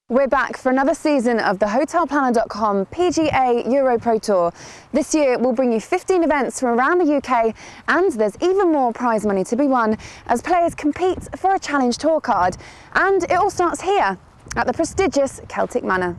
We're back for another season of the HotelPlanner.com PGA EuroPro Tour. This year we'll bring you 15 events from around the UK, and there's even more prize money to be won as players compete for a Challenge Tour card. And it all starts here at the prestigious Celtic Manor.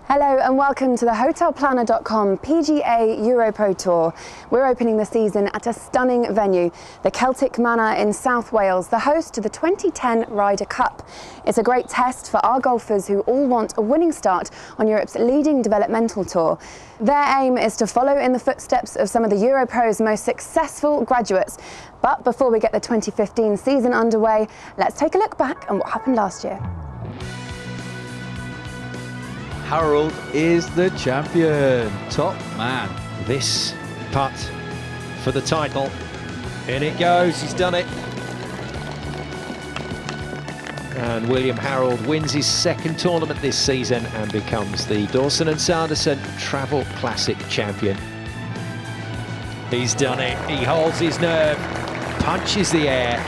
Hello and welcome to the HotelPlanner.com PGA EuroPro Tour. We're opening the season at a stunning venue, the Celtic Manor in South Wales, the host to the 2010 Ryder Cup. It's a great test for our golfers who all want a winning start on Europe's leading developmental tour. Their aim is to follow in the footsteps of some of the EuroPro's most successful graduates. But before we get the 2015 season underway, let's take a look back on what happened last year. Harold is the champion, top man. This putt for the title. In it goes, he's done it. And William Harold wins his second tournament this season and becomes the Dawson and Sanderson Travel Classic champion. He's done it, he holds his nerve, punches the air.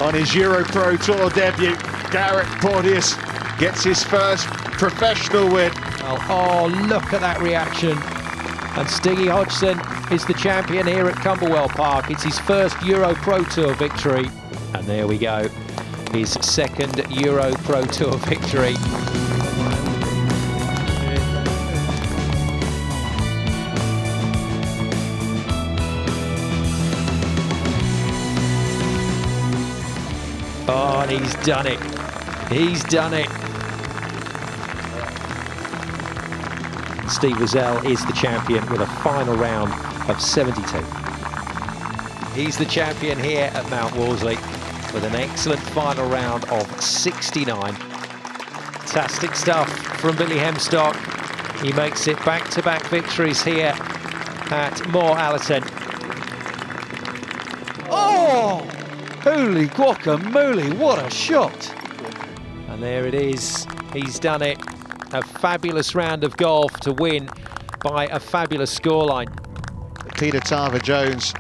On his EuroPro Tour debut, Garrett Porteous gets his first professional win. Well, oh, look at that reaction. And Stiggy Hodgson is the champion here at Camberwell Park. It's his first EuroPro Tour victory. And there we go, his second EuroPro Tour victory. Oh, and he's done it. He's done it. Steve Wazell is the champion with a final round of 72. He's the champion here at Mount Worsley with an excellent final round of 69. Fantastic stuff from Billy Hemstock. He makes it back-to-back victories here at Moor Allerton. Oh! Holy guacamole, what a shot! And there it is, he's done it. A fabulous round of golf to win by a fabulous scoreline. Peter Tarver-Jones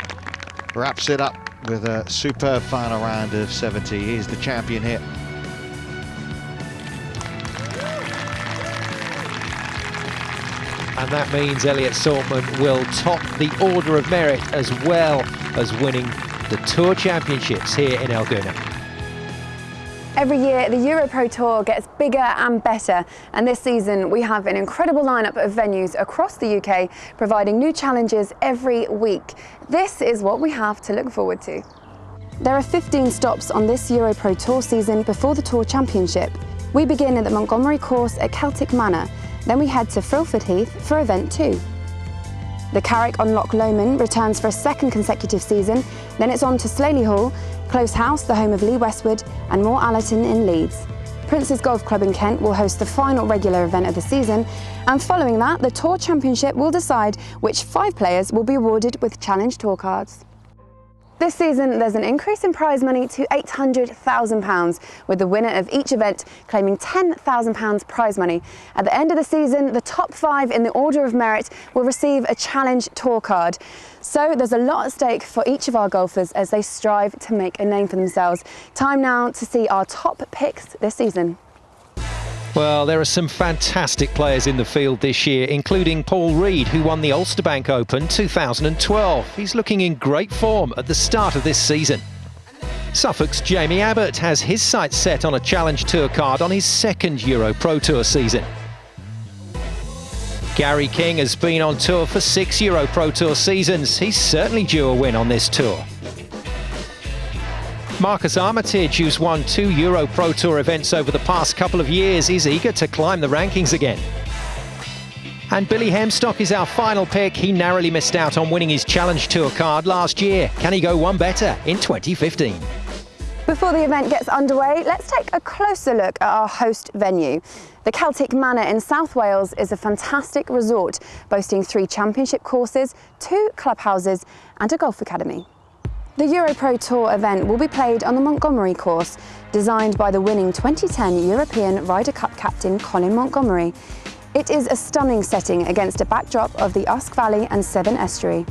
wraps it up with a superb final round of 70. He's the champion here. And that means Elliot Saltman will top the Order of Merit as well as winning the Tour Championships here in Elguna. Every year, the EuroPro Tour gets bigger and better, and this season we have an incredible lineup of venues across the UK providing new challenges every week. This is what we have to look forward to. There are 15 stops on this EuroPro Tour season before the Tour Championship. We begin at the Montgomery course at Celtic Manor, then we head to Frilford Heath for event 2. The Carrick on Loch Lomond returns for a second consecutive season, then it's on to Slaley Hall, Close House, the home of Lee Westwood, and Moor Allerton in Leeds. Prince's Golf Club in Kent will host the final regular event of the season, and following that, the Tour Championship will decide which 5 players will be awarded with Challenge Tour cards. This season, there's an increase in prize money to £800,000, with the winner of each event claiming £10,000 prize money. At the end of the season, the top 5 in the order of merit will receive a Challenge Tour card. So there's a lot at stake for each of our golfers as they strive to make a name for themselves. Time now to see our top picks this season. Well, there are some fantastic players in the field this year, including Paul Reed, who won the Ulster Bank Open 2012. He's looking in great form at the start of this season. Suffolk's Jamie Abbott has his sights set on a Challenge Tour card on his second EuroPro Tour season. Gary King has been on tour for 6 EuroPro Tour seasons. He's certainly due a win on this tour. Marcus Armitage, who's won 2 EuroPro Tour events over the past couple of years, is eager to climb the rankings again. And Billy Hemstock is our final pick. He narrowly missed out on winning his Challenge Tour card last year. Can he go one better in 2015? Before the event gets underway, let's take a closer look at our host venue. The Celtic Manor in South Wales is a fantastic resort, boasting 3 championship courses, 2 clubhouses and a golf academy. The EuroPro Tour event will be played on the Montgomery course, designed by the winning 2010 European Ryder Cup captain Colin Montgomery. It is a stunning setting against a backdrop of the Usk Valley and Severn Estuary.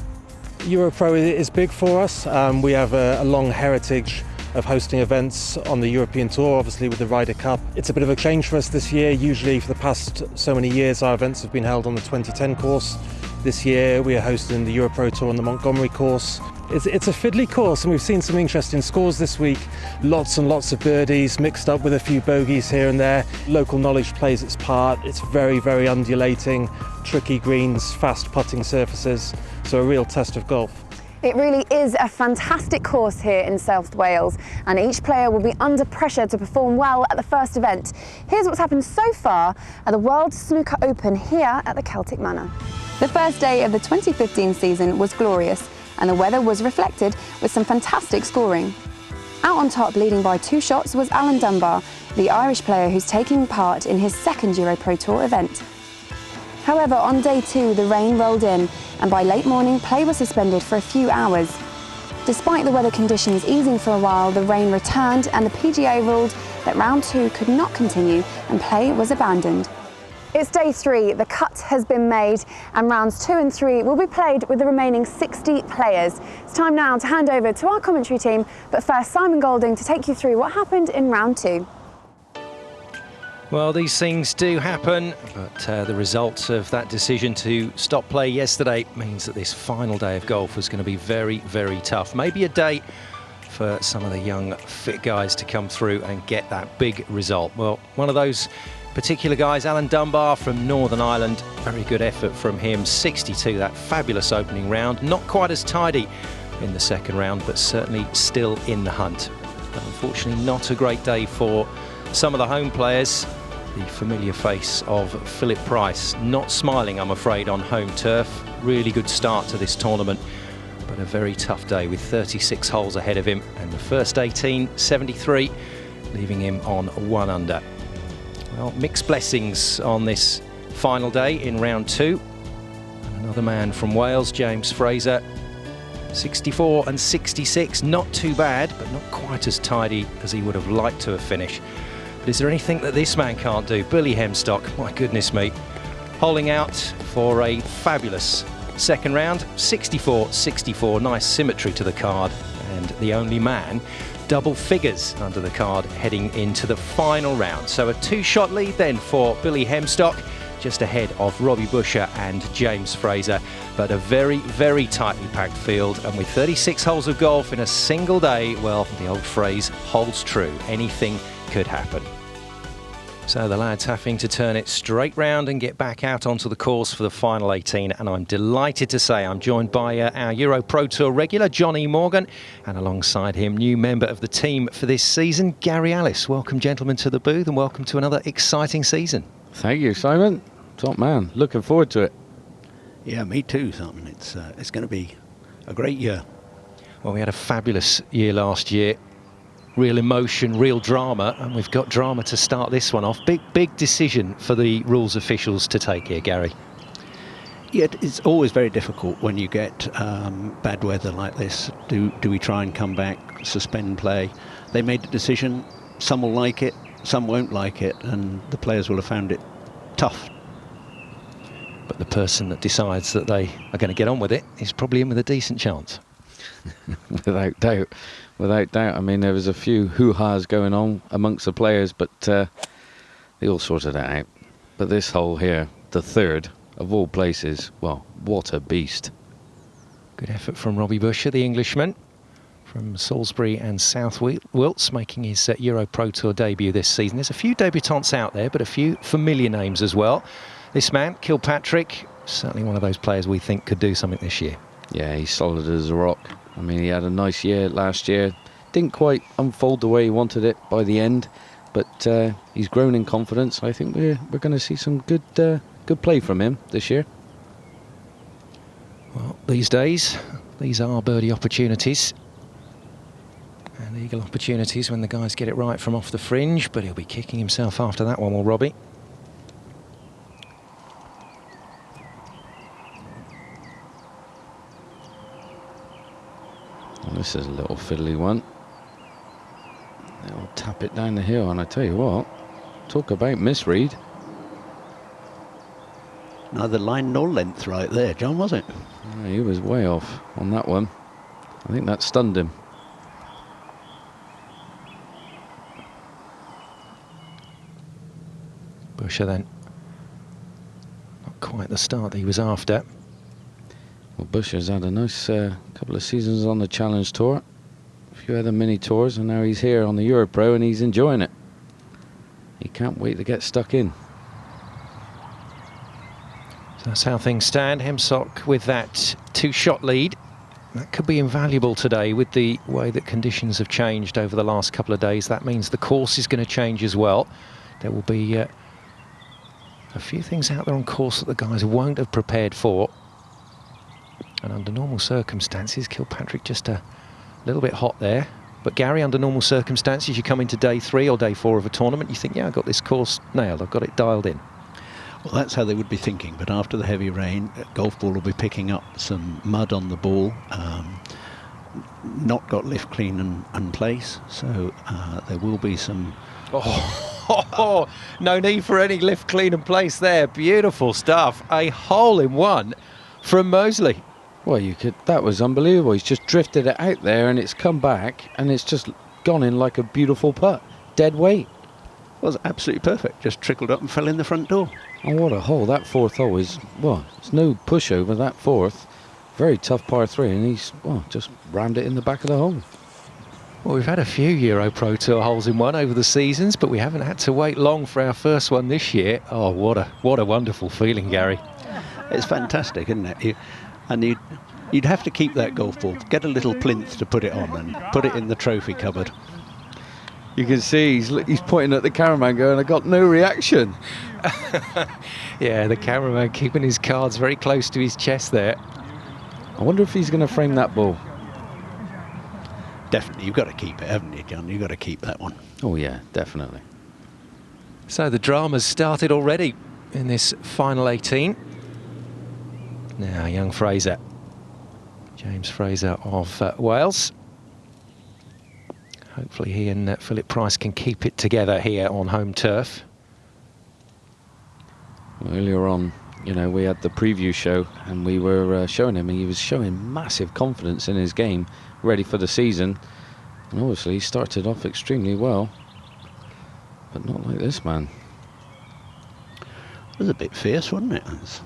EuroPro is big for us. We have a long heritage of hosting events on the European Tour, obviously with the Ryder Cup. It's a bit of a change for us this year. Usually for the past so many years our events have been held on the 2010 course. This year we are hosting the EuroPro Tour on the Montgomery course. It's a fiddly course and we've seen some interesting scores this week. Lots and lots of birdies mixed up with a few bogeys here and there. Local knowledge plays its part. It's very, very undulating, tricky greens, fast putting surfaces, so a real test of golf. It really is a fantastic course here in South Wales, and each player will be under pressure to perform well at the first event. Here's what's happened so far at the World Snooker Open here at the Celtic Manor. The first day of the 2015 season was glorious, and the weather was reflected with some fantastic scoring. Out on top, leading by 2 shots, was Alan Dunbar, the Irish player who's taking part in his second EuroPro Tour event. However, on day 2, the rain rolled in, and by late morning, play was suspended for a few hours. Despite the weather conditions easing for a while, the rain returned and the PGA ruled that round 2 could not continue and play was abandoned. It's day 3, the cut has been made, and rounds 2 and 3 will be played with the remaining 60 players. It's time now to hand over to our commentary team, but first Simon Golding to take you through what happened in round 2. Well, these things do happen, but the results of that decision to stop play yesterday means that this final day of golf was going to be very, very tough. Maybe a day for some of the young, fit guys to come through and get that big result. Well, one of those particular guys, Alan Dunbar from Northern Ireland, very good effort from him. 62, that fabulous opening round. Not quite as tidy in the second round, but certainly still in the hunt. But unfortunately, not a great day for some of the home players. The familiar face of Philip Price, not smiling, I'm afraid, on home turf. Really good start to this tournament, but a very tough day with 36 holes ahead of him, and the first 18, 73, leaving him on 1 under. Well, mixed blessings on this final day in round 2. And another man from Wales, James Fraser, 64 and 66, not too bad, but not quite as tidy as he would have liked to have finished. But is there anything that this man can't do? Billy Hemstock, my goodness me, holding out for a fabulous second round. 64-64, nice symmetry to the card, and the only man double figures under the card heading into the final round. So a 2-shot lead then for Billy Hemstock, just ahead of Robbie Busher and James Fraser, but a very, very tightly packed field, and with 36 holes of golf in a single day, well, the old phrase holds true. Anything could happen. So the lads having to turn it straight round and get back out onto the course for the final 18, and I'm delighted to say I'm joined by our EuroPro Tour regular Johnny Morgan, and alongside him new member of the team for this season, Gary Ellis. Welcome, gentlemen, to the booth, and welcome to another exciting season. Thank you, Simon. Top man, looking forward to it. Yeah, me too, Simon. It's going to be a great year. Well, we had a fabulous year last year. Real emotion, real drama, and we've got drama to start this one off. Big decision for the rules officials to take here, Gary. Yeah, it's always very difficult when you get bad weather like this. Do we try and come back, suspend play? They made the decision. Some will like it, some won't like it, and the players will have found it tough. But the person that decides that they are going to get on with it is probably in with a decent chance. Without doubt. Without doubt. I mean, there was a few hoo-has going on amongst the players, but He'll sort it out. But this hole here, the third, of all places, well, what a beast. Good effort from Robbie Busher, the Englishman, from Salisbury and South Wilts, making his EuroPro Tour debut this season. There's a few debutants out there, but a few familiar names as well. This man, Kilpatrick, certainly one of those players we think could do something this year. Yeah, he's solid as a rock. I mean, he had a nice year last year. Didn't quite unfold the way he wanted it by the end, but he's grown in confidence. I think we're going to see some good play from him this year. Well, these days, these are birdie opportunities. And eagle opportunities when the guys get it right from off the fringe, but he'll be kicking himself after that one, will Robbie? Well, this is a little fiddly one. They'll tap it down the hill, and I tell you what, talk about misread. Neither line nor length right there, John, was it? Yeah, he was way off on that one. I think that stunned him. Busher then, not quite the start that he was after. Well, Busher's had a nice couple of seasons on the Challenge Tour, a few other mini tours, and now he's here on the EuroPro and he's enjoying it. He can't wait to get stuck in. So that's how things stand. Hemsock with that two-shot lead. That could be invaluable today with the way that conditions have changed over the last couple of days. That means the course is going to change as well. There will be a few things out there on course that the guys won't have prepared for. And under normal circumstances, Kilpatrick just a little bit hot there. But Gary, under normal circumstances, you come into day 3 or day 4 of a tournament, you think, yeah, I've got this course nailed, I've got it dialed in. Well, that's how they would be thinking, but after the heavy rain, golf ball will be picking up some mud on the ball, not got lift clean and place, so there will be some... Oh, no need for any lift clean and place there. Beautiful stuff. A hole in one from Mosley. Well, that was unbelievable. He's just drifted it out there and it's come back and it's just gone in like a beautiful putt. Dead weight. It was absolutely perfect. Just trickled up and fell in the front door. Oh, what a hole. That fourth hole is, well, it's no pushover, that fourth. Very tough par 3 and he's, well, just rammed it in the back of the hole. Well, we've had a few EuroPro Tour holes in one over the seasons, but we haven't had to wait long for our first one this year. Oh, what a wonderful feeling, Gary. It's fantastic, isn't it? You'd have to keep that golf ball, get a little plinth to put it on and put it in the trophy cupboard. You can see he's pointing at the cameraman going, I got no reaction. Yeah, the cameraman keeping his cards very close to his chest there. I wonder if he's going to frame that ball. Definitely, you've got to keep it, haven't you, John? You've got to keep that one. Oh, yeah, definitely. So the drama's started already in this final 18. Now, young Fraser. James Fraser of Wales. Hopefully he and Philip Price can keep it together here on home turf. Well, earlier on, you know, we had the preview show and we were showing him, and he was showing massive confidence in his game, ready for the season. And obviously he started off extremely well, but not like this man. It was a bit fierce, wasn't it? It's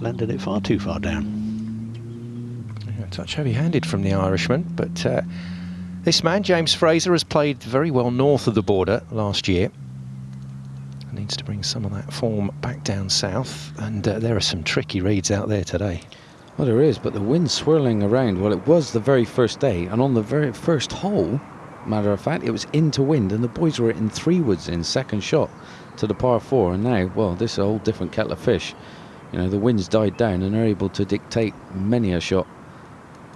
landed it far too far down. Yeah, a touch heavy-handed from the Irishman, but this man, James Fraser, has played very well north of the border last year. Needs to bring some of that form back down south, and there are some tricky reads out there today. Well, there is, but the wind's swirling around. Well, it was the very first day, and on the very first hole, matter of fact, it was into wind, and the boys were in 3 woods in second shot to the par 4, and now, well, this is a whole different kettle of fish. You know, the wind's died down, and they're able to dictate many a shot.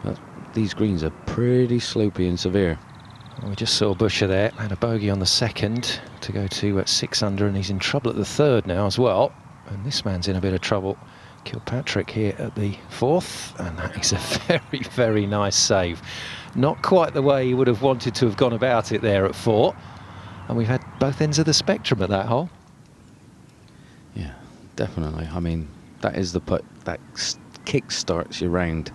But these greens are pretty slopey and severe. Well, we just saw Busher there, had a bogey on the second to go to 6 under, and he's in trouble at the third now as well. And this man's in a bit of trouble. Kilpatrick here at the 4th, and that is a very, very nice save. Not quite the way he would have wanted to have gone about it there at 4. And we've had both ends of the spectrum at that hole. Yeah, definitely. I mean, that is the putt that kick starts your round.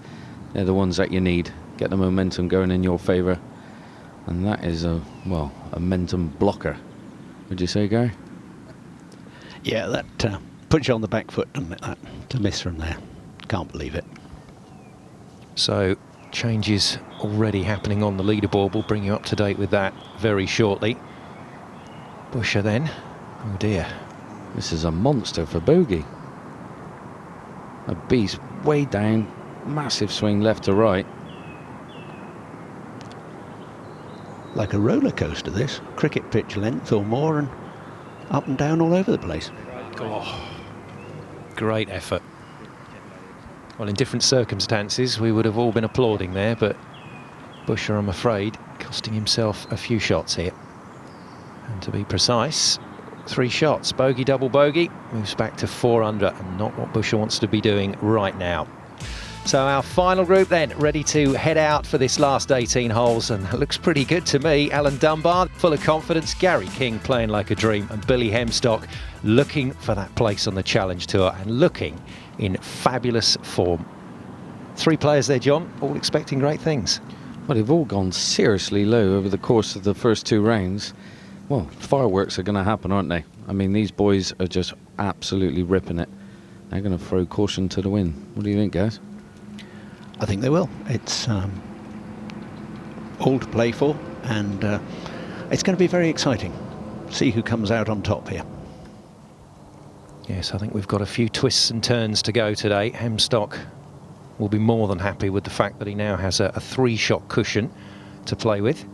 They're the ones that you need. Get the momentum going in your favour. And that is a momentum blocker. Would you say, Gary? Yeah, that puts you on the back foot, doesn't it, that, to miss from there. Can't believe it. So changes already happening on the leaderboard. We'll bring you up to date with that very shortly. Busher then. Oh dear. This is a monster for bogey. A beast way down, massive swing left to right. Like a roller coaster, this. Cricket pitch length or more, and up and down all over the place. Oh, great effort. Well, in different circumstances, we would have all been applauding there, but Busher, I'm afraid, costing himself a few shots here. And to be precise, 3 shots. Bogey, double bogey, moves back to 4 under, and not what Busher wants to be doing right now. So our final group then, ready to head out for this last 18 holes, and it looks pretty good to me. Alan Dunbar, full of confidence, Gary King playing like a dream, and Billy Hemstock looking for that place on the Challenge Tour and looking in fabulous form. 3 players there, John, all expecting great things. Well, they've all gone seriously low over the course of the first 2 rounds. Well, fireworks are going to happen, aren't they? I mean, these boys are just absolutely ripping it. They're going to throw caution to the wind. What do you think, guys? I think they will. It's all to play for, and it's going to be very exciting. See who comes out on top here. Yes, I think we've got a few twists and turns to go today. Hemstock will be more than happy with the fact that he now has a 3-shot cushion to play with.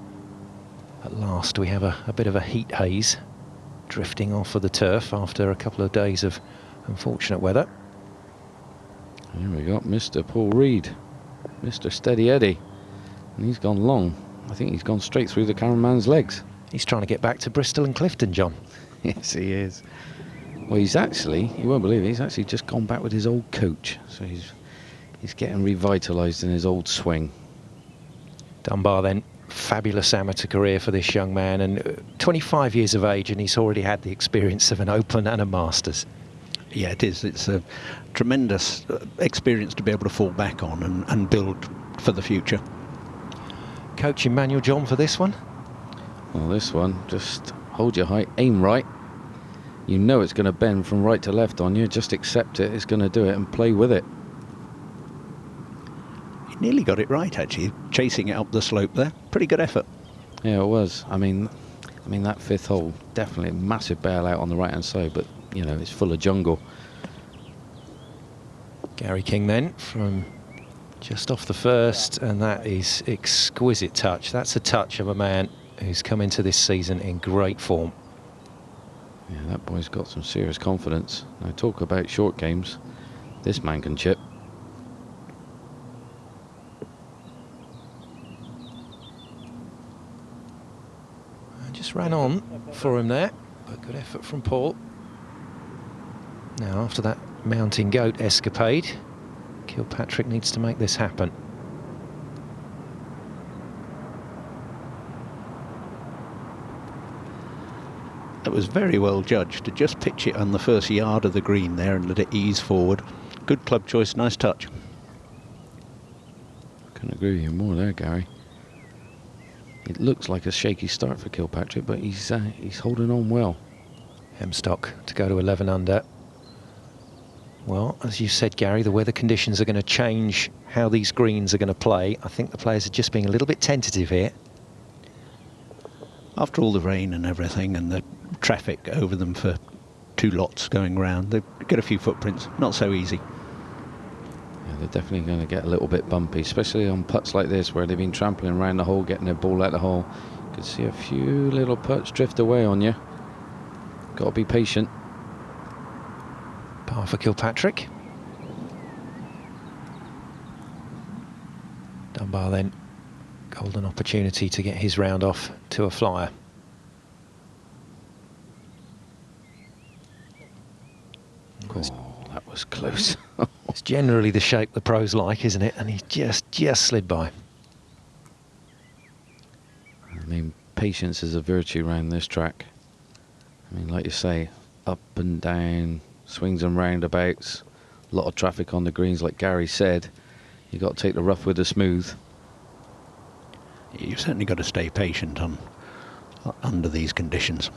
At last we have a bit of a heat haze drifting off of the turf after a couple of days of unfortunate weather. Here we got Mr. Paul Reed, Mr. Steady Eddie, and he's gone long. I think he's gone straight through the cameraman's legs. He's trying to get back to Bristol and Clifton, John. Yes, he is. Well, he's actually, you won't believe it, he's actually just gone back with his old coach. So he's getting revitalised in his old swing. Dunbar then, fabulous amateur career for this young man, and 25 years of age, and he's already had the experience of an Open and a Masters. Yeah, it is. It's a tremendous experience to be able to fall back on and build for the future. Coaching manual, John, for this one? Well, this one, just hold your height, aim right. You know it's going to bend from right to left on you. Just accept it. It's going to do it and play with it. He nearly got it right, actually, chasing it up the slope there. Pretty good effort. Yeah, it was. I mean that 5th hole, definitely a massive bailout on the right-hand side, but, you know, it's full of jungle. Gary King then from just off the first, and that is exquisite touch. That's a touch of a man who's come into this season in great form. Yeah, that boy's got some serious confidence. Now, talk about short games. This man can chip. Just ran on for him there, but good effort from Paul. Now, after that mountain goat escapade, Kilpatrick needs to make this happen. It was very well judged to just pitch it on the first yard of the green there and let it ease forward. Good club choice, nice touch. Couldn't agree with you more there, Gary. It looks like a shaky start for Kilpatrick, but he's holding on well. Hemstock to go to 11 under. Well, as you said, Gary, the weather conditions are going to change how these greens are going to play. I think the players are just being a little bit tentative here. After all the rain and everything and the traffic over them for 2 lots going round, they get a few footprints. Not so easy. Yeah, they're definitely going to get a little bit bumpy, especially on putts like this where they've been trampling around the hole, getting their ball out the hole. You could see a few little putts drift away on you. Got to be patient. Par for Kilpatrick. Dunbar then, golden opportunity to get his round off to a flyer. Oh, that was close. It's generally the shape the pros like, isn't it? And he just slid by. I mean, patience is a virtue around this track. I mean, like you say, up and down, swings and roundabouts, a lot of traffic on the greens, like Gary said. You've got to take the rough with the smooth. You've certainly got to stay patient under these conditions.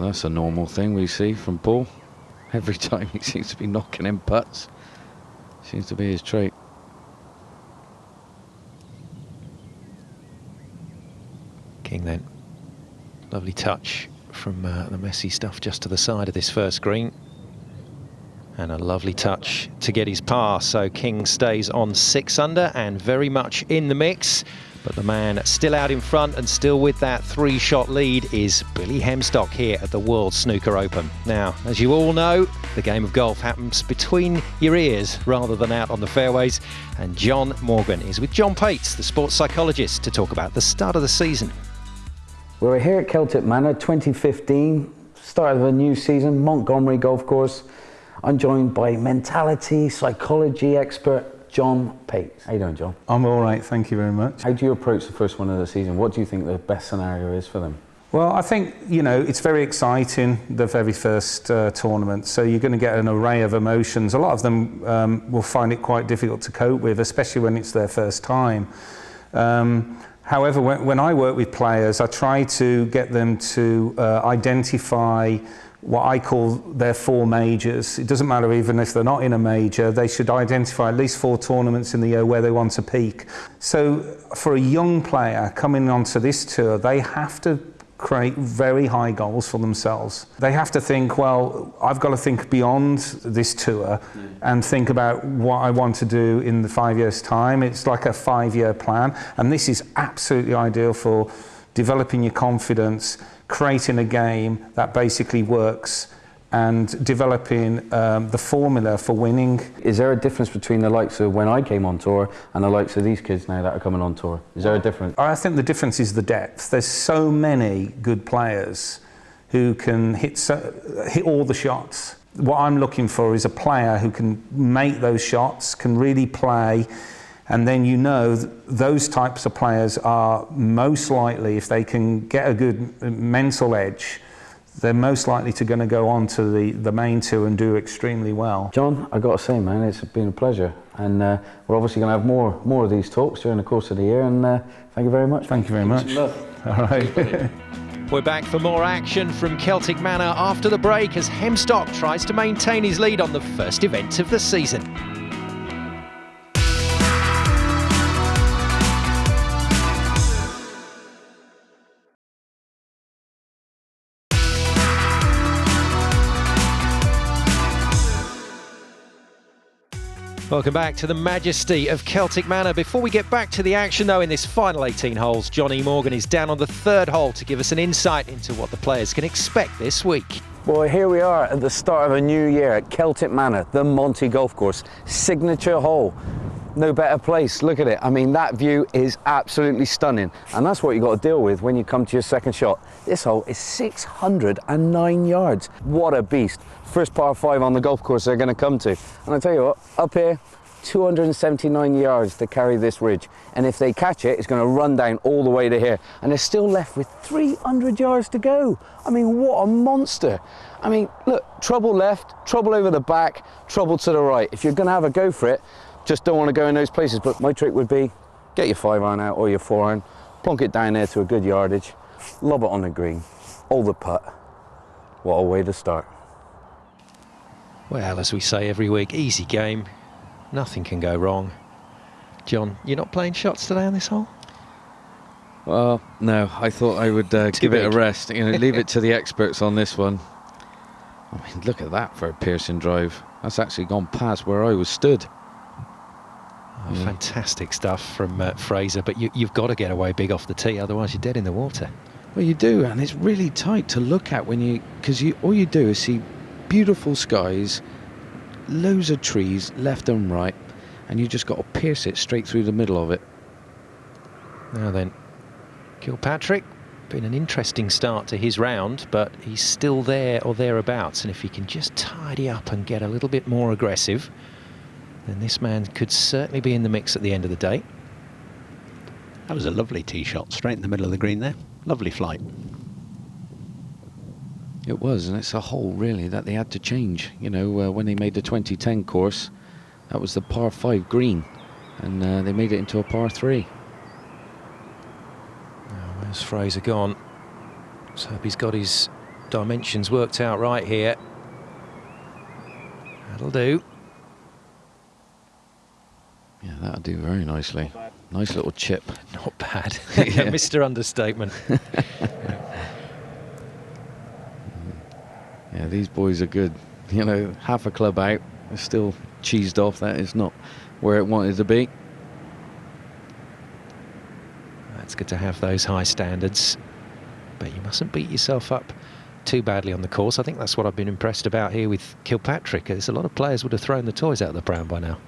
That's a normal thing we see from Paul. Every time he seems to be knocking in putts. Seems to be his trait. King then. Lovely touch from the messy stuff just to the side of this first green. And a lovely touch to get his par. So King stays on 6 under and very much in the mix. But the man still out in front and still with that 3-shot lead is Billy Hemstock here at the World Snooker Open. Now, as you all know, the game of golf happens between your ears rather than out on the fairways. And John Morgan is with John Pates, the sports psychologist, to talk about the start of the season. We're here at Celtic Manor 2015, start of a new season, Montgomery Golf Course. I'm joined by mentality, psychology expert, John Pates. How you doing, John? I'm all right, thank you very much. How do you approach the first one of the season? What do you think the best scenario is for them? Well, I think, you know, it's very exciting, the very first tournament, so you're going to get an array of emotions. A lot of them will find it quite difficult to cope with, especially when it's their first time. However, when I work with players, I try to get them to identify what I call their 4 majors. It doesn't matter even if they're not in a major, they should identify at least 4 tournaments in the year where they want to peak. So for a young player coming onto this tour, they have to create very high goals for themselves. They have to think, well, I've got to think beyond this tour and think about what I want to do in the 5 years' time. It's like a 5-year plan, and this is absolutely ideal for developing your confidence, creating a game that basically works, and developing the formula for winning. Is there a difference between the likes of when I came on tour and the likes of these kids now that are coming on tour? Is there a difference? I think the difference is the depth. There's so many good players who can hit all the shots. What I'm looking for is a player who can make those shots, can really play, and then you know those types of players are most likely, if they can get a good mental edge, they're most likely to go on to the main tour and do extremely well. John, I've got to say, man, it's been a pleasure, and we're obviously going to have more of these talks during the course of the year, and thank you very much. Thank you very much. All right. We're back for more action from Celtic Manor after the break as Hemstock tries to maintain his lead on the first event of the season. Welcome back to the majesty of Celtic Manor. Before we get back to the action, though, in this final 18 holes, Johnny Morgan is down on the 3rd hole to give us an insight into what the players can expect this week. Boy, here we are at the start of a new year at Celtic Manor, the Monty Golf Course, signature hole. No better place, look at it. I mean, that view is absolutely stunning, and that's what you got to deal with when you come to your second shot. This hole is 609 yards. What a beast. First par 5 on the golf course they're going to come to. And I tell you what, up here, 279 yards to carry this ridge, and if they catch it, it's going to run down all the way to here, and they're still left with 300 yards to go. I mean, what a monster. I mean, look, trouble left, trouble over the back, trouble to the right. If you're going to have a go for it, just don't want to go in those places. But my trick would be, get your 5-iron out or your 4-iron, plonk it down there to a good yardage, lob it on the green, hold the putt. What a way to start. Well, as we say every week, easy game. Nothing can go wrong. John, you're not playing shots today on this hole? Well, no, I thought I would give it a rest. You know, leave it to the experts on this one. I mean, look at that for a piercing drive. That's actually gone past where I was stood. Oh, fantastic stuff from Fraser, but you've got to get away big off the tee, otherwise you're dead in the water. Well, you do, and it's really tight to look at when you, because all you do is see beautiful skies, loads of trees left and right, and you just got to pierce it straight through the middle of it. Now then, Kilpatrick, been an interesting start to his round, but he's still there or thereabouts, and if he can just tidy up and get a little bit more aggressive, then this man could certainly be in the mix at the end of the day. That was a lovely tee shot, straight in the middle of the green there. Lovely flight. It was, and it's a hole really that they had to change. You know, when they made the 2010 course, that was the par 5 green, and they made it into a par 3. Now, where's Fraser gone? Let's hope he's got his dimensions worked out right here. That'll do. Yeah, that'll do very nicely. Nice little chip. Not bad. Yeah. Mr. Understatement. Yeah, these boys are good. You know, half a club out, they're still cheesed off. That is not where it wanted to be. It's good to have those high standards, but you mustn't beat yourself up too badly on the course. I think that's what I've been impressed about here with Kilpatrick. There's a lot of players would have thrown the toys out of the pram by now.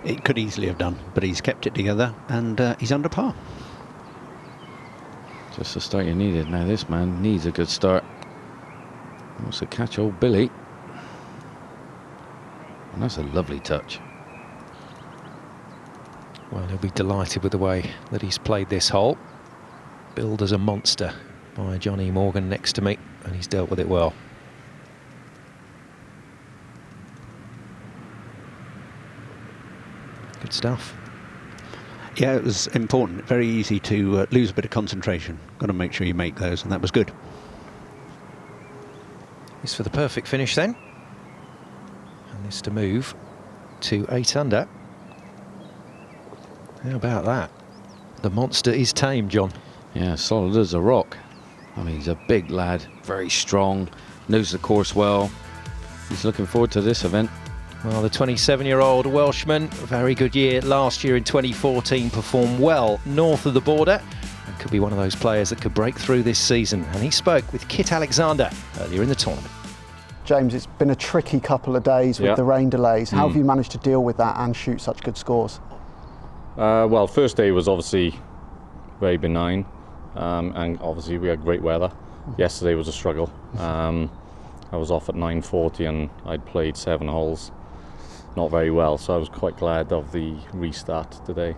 It could easily have done, but he's kept it together and he's under par. Just the start you needed. Now this man needs a good start. Wants to catch old Billy. And that's a lovely touch. Well, he'll be delighted with the way that he's played this hole. Billed as a monster by Johnny Morgan next to me, and he's dealt with it well. Good stuff. Yeah, it was important. Very easy to lose a bit of concentration. Got to make sure you make those, and that was good. This for the perfect finish then. And this to move to 8 under. How about that? The monster is tame, John. Yeah, solid as a rock. I mean, he's a big lad, very strong, knows the course well. He's looking forward to this event. Well, the 27-year-old Welshman, a very good year last year in 2014, performed well north of the border and could be one of those players that could break through this season. And he spoke with Kit Alexander earlier in the tournament. James, it's been a tricky couple of days with the rain delays. How have you managed to deal with that and shoot such good scores? Well, first day was obviously very benign, and obviously we had great weather. Yesterday was a struggle. I was off at 9:40 and I'd played 7 holes, not very well, so I was quite glad of the restart today.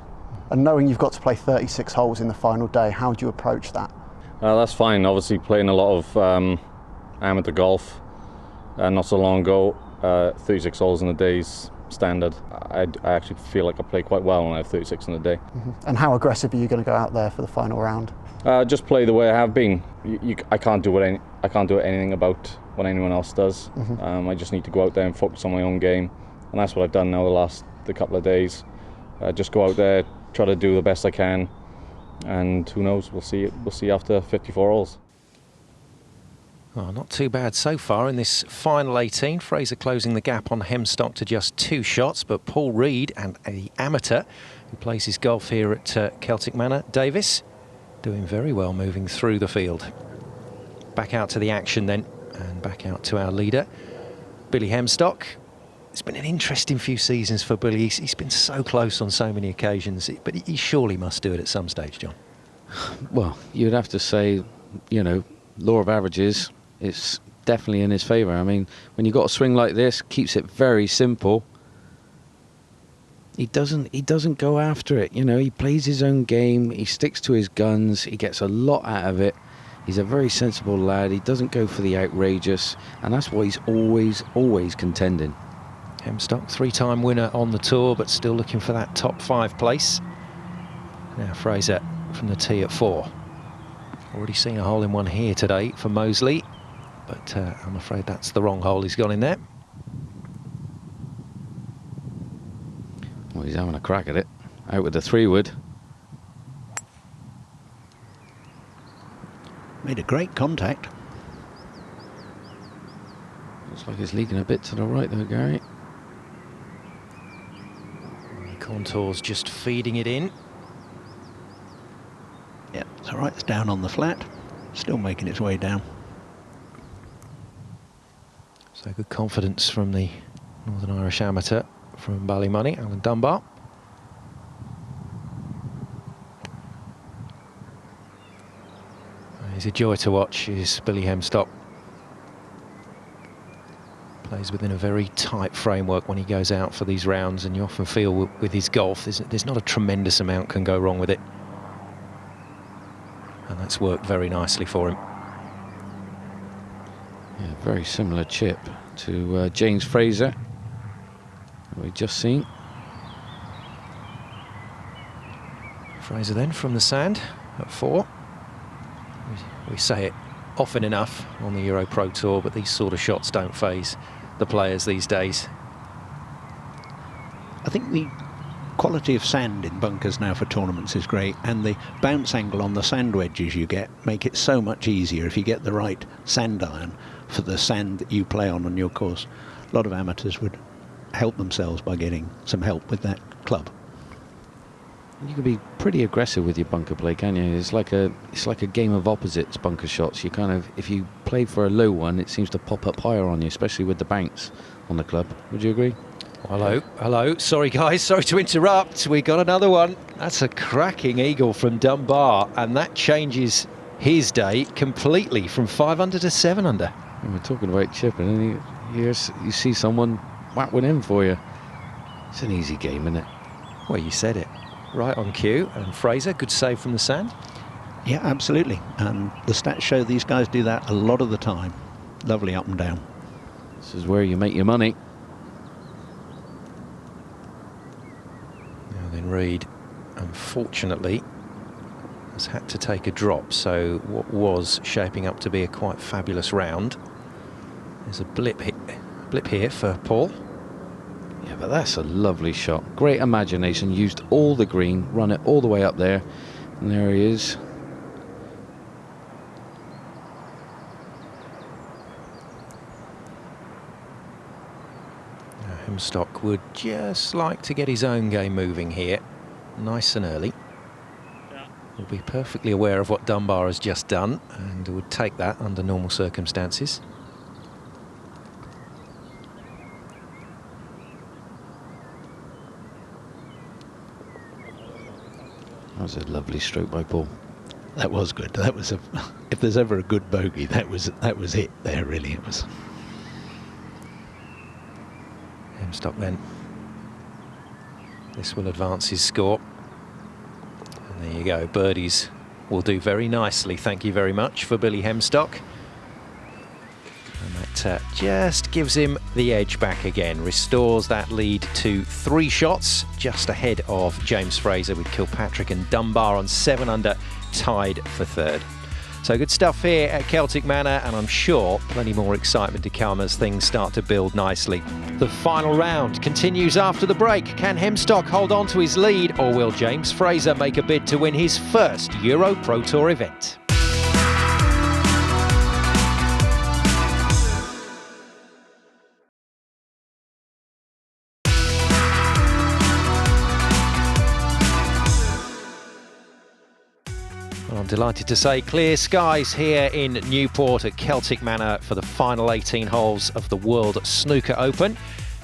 And knowing you've got to play 36 holes in the final day, how do you approach that? That's fine. Obviously playing a lot of amateur golf not so long ago, 36 holes in a day's standard. I actually feel like I play quite well when I have 36 in a day. And how aggressive are you going to go out there for the final round? Just play the way I have been. I can't do anything about what anyone else does. I just need to go out there and focus on my own game, and that's what I've done now the couple of days. Just go out there, try to do the best I can, and who knows? We'll see. We'll see after 54 holes. Oh, not too bad so far in this final 18. Fraser closing the gap on Hemstock to just 2 shots, but Paul Reed, and an amateur who plays his golf here at Celtic Manor, Davis, doing very well moving through the field. Back out to the action then, and back out to our leader, Billy Hemstock. It's been an interesting few seasons for Billy. He's been so close on so many occasions, but he surely must do it at some stage, John. Well, you'd have to say, you know, law of averages, it's definitely in his favour. I mean, when you've got a swing like this, keeps it very simple. He doesn't go after it, you know. He plays his own game. He sticks to his guns. He gets a lot out of it. He's a very sensible lad. He doesn't go for the outrageous, and that's why he's always contending. Hemstock, 3-time winner on the tour, but still looking for that top 5 place. Now Fraser from the tee at 4. Already seen a hole-in-one here today for Mosley, but I'm afraid that's the wrong hole he's got in there. Well, he's having a crack at it. Out with the 3-wood. Made a great contact. Looks like he's leaking a bit to the right though, Gary. The contours just feeding it in. Yeah, it's all right. It's down on the flat. Still making its way down. So good confidence from the Northern Irish amateur from Ballymoney, Alan Dunbar. He's a joy to watch, is Billy Hemstock. Plays within a very tight framework when he goes out for these rounds, and you often feel with his golf, there's not a tremendous amount can go wrong with it. And that's worked very nicely for him. Yeah, very similar chip to James Fraser, who we've just seen. Fraser then from the sand at 4. We say it often enough on the EuroPro Tour, but these sort of shots don't faze the players these days. I think the quality of sand in bunkers now for tournaments is great, and the bounce angle on the sand wedges you get make it so much easier if you get the right sand iron for the sand that you play on your course. A lot of amateurs would help themselves by getting some help with that club. You can be pretty aggressive with your bunker play, can you? It's like a game of opposites, bunker shots. You kind of, if you play for a low one, it seems to pop up higher on you, especially with the bounce on the club. Would you agree? Hello. Sorry, guys. Sorry to interrupt. We got another one. That's a cracking eagle from Dunbar, and that changes his day completely from 5 under to 7 under. And we're talking about chipping, and you see someone whack one in for you. It's an easy game, isn't it? Well, you said it. Right on cue. And Fraser, good save from the sand. Yeah, absolutely. And the stats show these guys do that a lot of the time. Lovely up and down. This is where you make your money. Now then, Reed, unfortunately, has had to take a drop. So what was shaping up to be a quite fabulous round. There's a blip here for Paul. Yeah, but that's a lovely shot. Great imagination. Used all the green, run it all the way up there, and there he is. Now, Hemstock would just like to get his own game moving here, nice and early. Will be perfectly aware of what Dunbar has just done and would take that under normal circumstances. That was a lovely stroke by Paul. That was good. That was a. If there's ever a good bogey, that was it. There really it was. Hemstock then. This will advance his score. And there you go. Birdies will do very nicely. Thank you very much for Billy Hemstock. And that just gives him the edge back again. Restores that lead to 3 shots, just ahead of James Fraser, with Kilpatrick and Dunbar on 7 under, tied for 3rd. So good stuff here at Celtic Manor, and I'm sure plenty more excitement to come as things start to build nicely. The final round continues after the break. Can Hemstock hold on to his lead, or will James Fraser make a bid to win his first EuroPro Tour event? Well, I'm delighted to say clear skies here in Newport at Celtic Manor for the final 18 holes of the World Snooker Open.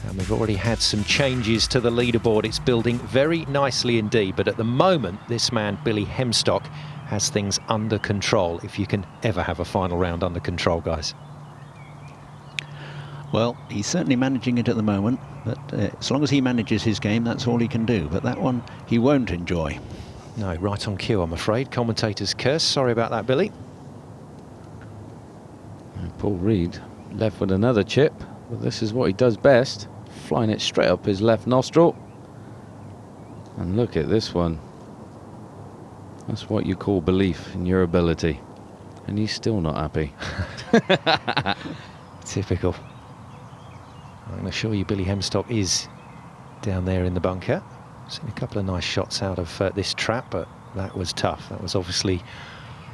And we've already had some changes to the leaderboard. It's building very nicely indeed, but at the moment this man Billy Hemstock has things under control, if you can ever have a final round under control, guys. Well, he's certainly managing it at the moment, but as long as he manages his game, that's all he can do. But that one he won't enjoy. No, right on cue, I'm afraid. Commentator's curse. Sorry about that, Billy. And Paul Reed left with another chip, but this is what he does best, flying it straight up his left nostril. And look at this one. That's what you call belief in your ability. And he's still not happy. Typical. I can assure you Billy Hemstock is down there in the bunker. Seen a couple of nice shots out of this trap, but that was tough. That was obviously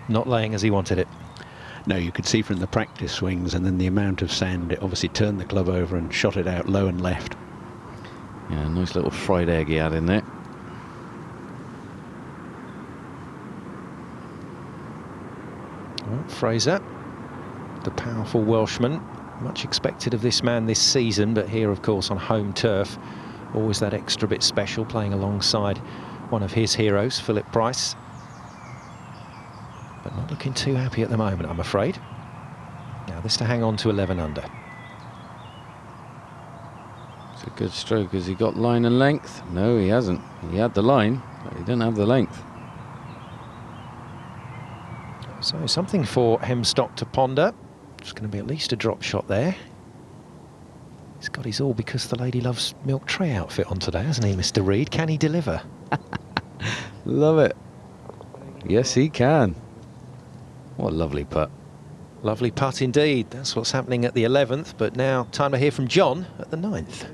not laying as he wanted it. No, you could see from the practice swings and then the amount of sand, it obviously turned the club over and shot it out low and left. Yeah, nice little fried egg he had in there. Well, Fraser, the powerful Welshman, much expected of this man this season, but here of course on home turf, always that extra bit special, playing alongside one of his heroes, Philip Price. But not looking too happy at the moment, I'm afraid. Now this to hang on to 11 under. It's a good stroke. Has he got line and length? No, he hasn't. He had the line, but he didn't have the length. So something for Hemstock to ponder. It's going to be at least a drop shot there. He's got his all because the lady loves milk tray outfit on today, hasn't he, Mr. Reed? Can he deliver? Love it. Yes, he can. What a lovely putt. Lovely putt indeed. That's what's happening at the 11th, but now time to hear from John at the 9th.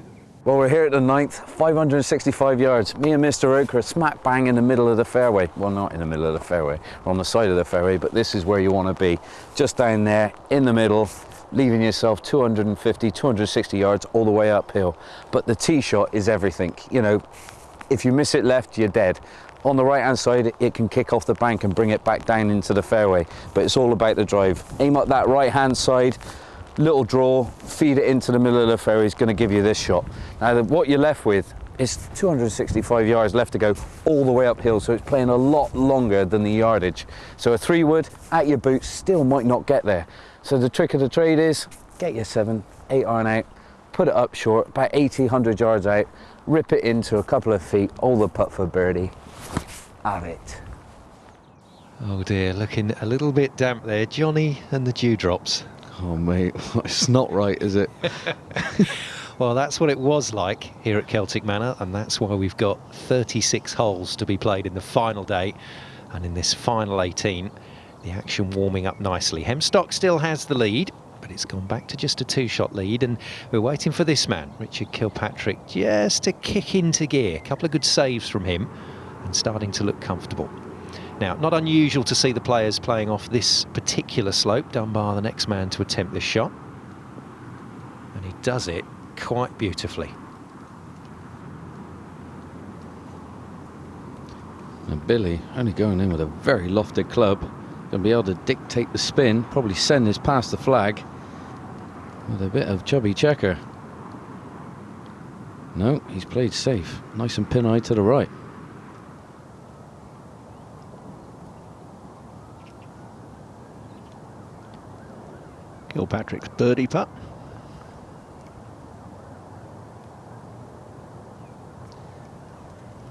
Well, we're here at the 9th, 565 yards. Me and Mr. Oker smack bang in the middle of the fairway. Well, not in the middle of the fairway, we're on the side of the fairway, but this is where you want to be. Just down there, in the middle, leaving yourself 250, 260 yards all the way uphill. But the tee shot is everything. You know, if you miss it left, you're dead. On the right-hand side, it can kick off the bank and bring it back down into the fairway. But it's all about the drive. Aim up that right-hand side, little draw, feed it into the middle of the fairway is going to give you this shot. Now, what you're left with is 265 yards left to go all the way uphill, so it's playing a lot longer than the yardage. So a 3-wood at your boots still might not get there. So the trick of the trade is get your 7, 8 iron out, put it up short, about 80, 100 yards out, rip it into a couple of feet, all the putt for birdie. Have it. Oh dear, looking a little bit damp there. Johnny and the dewdrops. Oh mate, it's not right, is it? Well, that's what it was like here at Celtic Manor, and that's why we've got 36 holes to be played in the final day. And in this final 18, the action warming up nicely. Hemstock still has the lead, but it's gone back to just a 2-shot lead, and we're waiting for this man, Richard Kilpatrick, just to kick into gear. A couple of good saves from him, and starting to look comfortable. Now, not unusual to see the players playing off this particular slope. Dunbar, the next man to attempt this shot. And he does it quite beautifully. And Billy, only going in with a very lofted club, going to be able to dictate the spin, probably send this past the flag with a bit of chubby checker. No, he's played safe. Nice and pin eye to the right. Kilpatrick's birdie putt.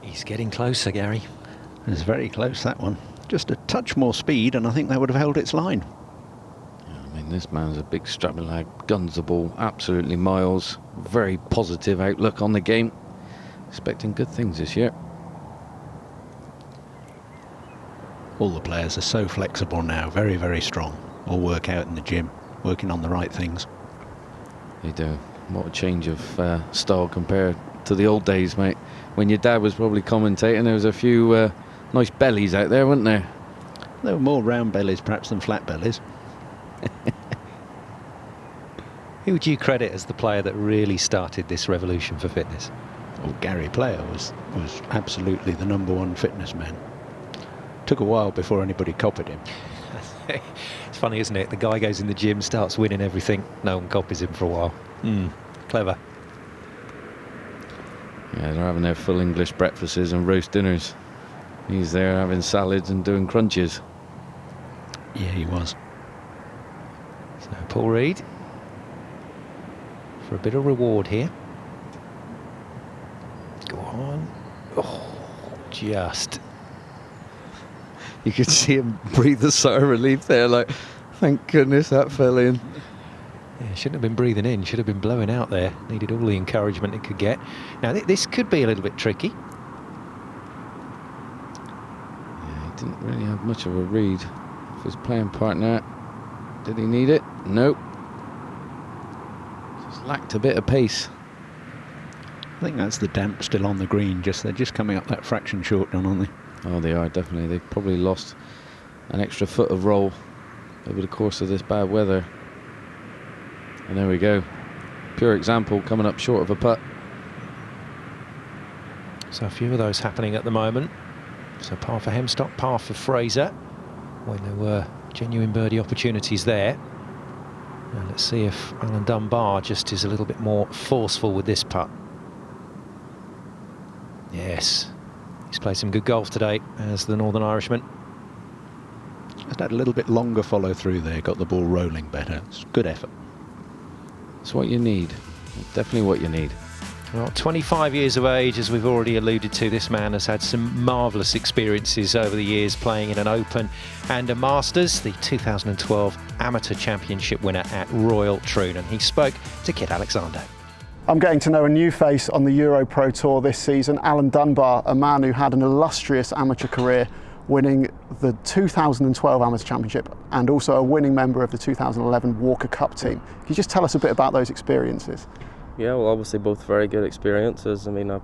He's getting closer, Gary. It's very close, that one. Just a touch more speed, and I think that would have held its line. Yeah, I mean, this man's a big strapping lad, guns the ball absolutely miles. Very positive outlook on the game. Expecting good things this year. All the players are so flexible now, very, very strong. All work out in the gym, working on the right things. They do. What a change of style compared to the old days, mate. When your dad was probably commentating, there was a few nice bellies out there, weren't there? There were more round bellies perhaps than flat bellies. Who would you credit as the player that really started this revolution for fitness? Well, Gary Player was absolutely the #1 fitness man. Took a while before anybody copied him. It's funny, isn't it? The guy goes in the gym, starts winning everything. No one copies him for a while. Clever. Yeah, they're having their full English breakfasts and roast dinners. He's there having salads and doing crunches. Yeah, he was. So Paul Reed for a bit of reward here. Go on. Oh, just. You could see him breathe a sigh of relief there, like, thank goodness that fell in. Yeah, shouldn't have been breathing in, should have been blowing out there. Needed all the encouragement it could get. Now, this could be a little bit tricky. Yeah, he didn't really have much of a read of his playing partner. Did he need it? Nope. Just lacked a bit of pace. I think that's the damp still on the green. They're just coming up that fraction short, John, aren't they? Oh, they are, definitely. They've probably lost an extra foot of roll over the course of this bad weather. And there we go. Pure example, coming up short of a putt. So a few of those happening at the moment. So par for Hemstock, par for Fraser, when there were genuine birdie opportunities there. And let's see if Alan Dunbar just is a little bit more forceful with this putt. Yes. He's played some good golf today as the Northern Irishman. Just had a little bit longer follow through there, got the ball rolling better. It's good effort. It's what you need. Definitely what you need. Well, 25 years of age, as we've already alluded to, this man has had some marvellous experiences over the years playing in an Open and a Masters, the 2012 Amateur Championship winner at Royal Troon, and he spoke to Kit Alexander. I'm getting to know a new face on the EuroPro Tour this season, Alan Dunbar, a man who had an illustrious amateur career winning the 2012 Amateur Championship and also a winning member of the 2011 Walker Cup team. Can you just tell us a bit about those experiences? Yeah, well, obviously both very good experiences. I mean, I